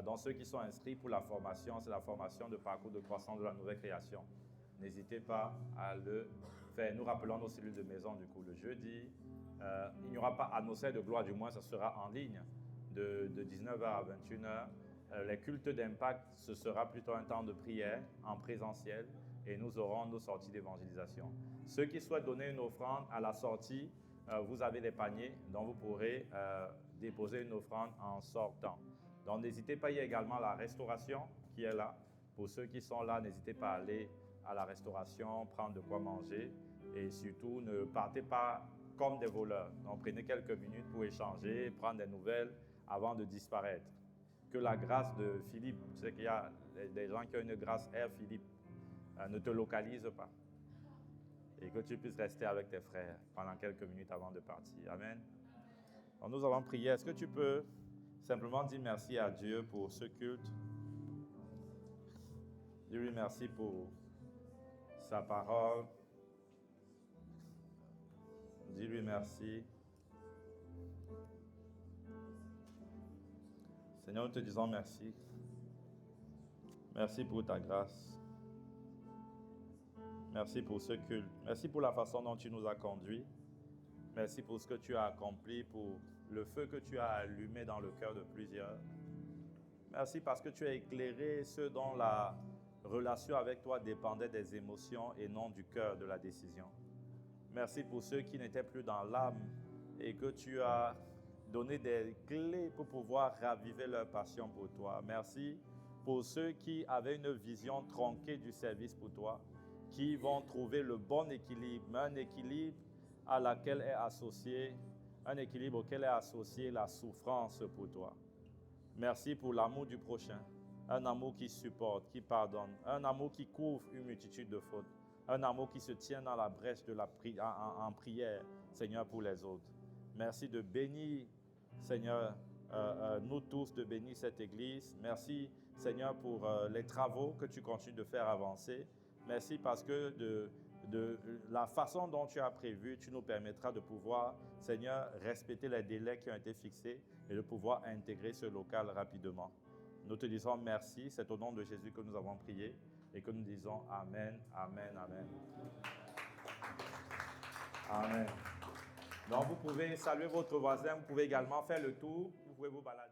Dans ceux qui sont inscrits pour la formation, c'est la formation de parcours de croissance de la nouvelle création. N'hésitez pas à le faire. Nous rappelons nos cellules de maison du coup le jeudi. Il n'y aura pas atmosphère de gloire, du moins ça sera en ligne de 19h à 21h. Les cultes d'impact, ce sera plutôt un temps de prière en présentiel et nous aurons nos sorties d'évangélisation. Ceux qui souhaitent donner une offrande à la sortie, vous avez des paniers dont vous pourrez déposer une offrande en sortant. Donc n'hésitez pas, il y a également la restauration qui est là. Pour ceux qui sont là, n'hésitez pas à aller à la restauration, prendre de quoi manger et surtout ne partez pas comme des voleurs. Donc prenez quelques minutes pour échanger, prendre des nouvelles avant de disparaître. Que la grâce de Philippe, tu sais qu'il y a des gens qui ont une grâce Air Philippe, ne te localise pas. Et que tu puisses rester avec tes frères pendant quelques minutes avant de partir. Amen. Donc nous allons prier. Est-ce que tu peux simplement dire merci à Dieu pour ce culte? Dis-lui merci pour sa parole. Dis-lui merci. Seigneur, nous te disons merci. Merci pour ta grâce. Merci pour ce culte. Merci pour la façon dont tu nous as conduits. Merci pour ce que tu as accompli, pour le feu que tu as allumé dans le cœur de plusieurs. Merci parce que tu as éclairé ceux dont la relation avec toi dépendait des émotions et non du cœur de la décision. Merci pour ceux qui n'étaient plus dans l'âme et que tu as donné des clés pour pouvoir raviver leur passion pour toi. Merci pour ceux qui avaient une vision tronquée du service pour toi, qui vont trouver le bon équilibre, un équilibre à laquelle est associé, un équilibre auquel est associée la souffrance pour toi. Merci pour l'amour du prochain, un amour qui supporte, qui pardonne, un amour qui couvre une multitude de fautes, un amour qui se tient dans la brèche de en prière, Seigneur, pour les autres. Merci de bénir, Seigneur, nous tous, de bénir cette Église. Merci, Seigneur, pour les travaux que tu continues de faire avancer. Merci parce que de la façon dont tu as prévu, tu nous permettras de pouvoir, Seigneur, respecter les délais qui ont été fixés et de pouvoir intégrer ce local rapidement. Nous te disons merci, c'est au nom de Jésus que nous avons prié et que nous disons Amen, Amen, Amen. Amen. Donc vous pouvez saluer votre voisin, vous pouvez également faire le tour, vous pouvez vous balader.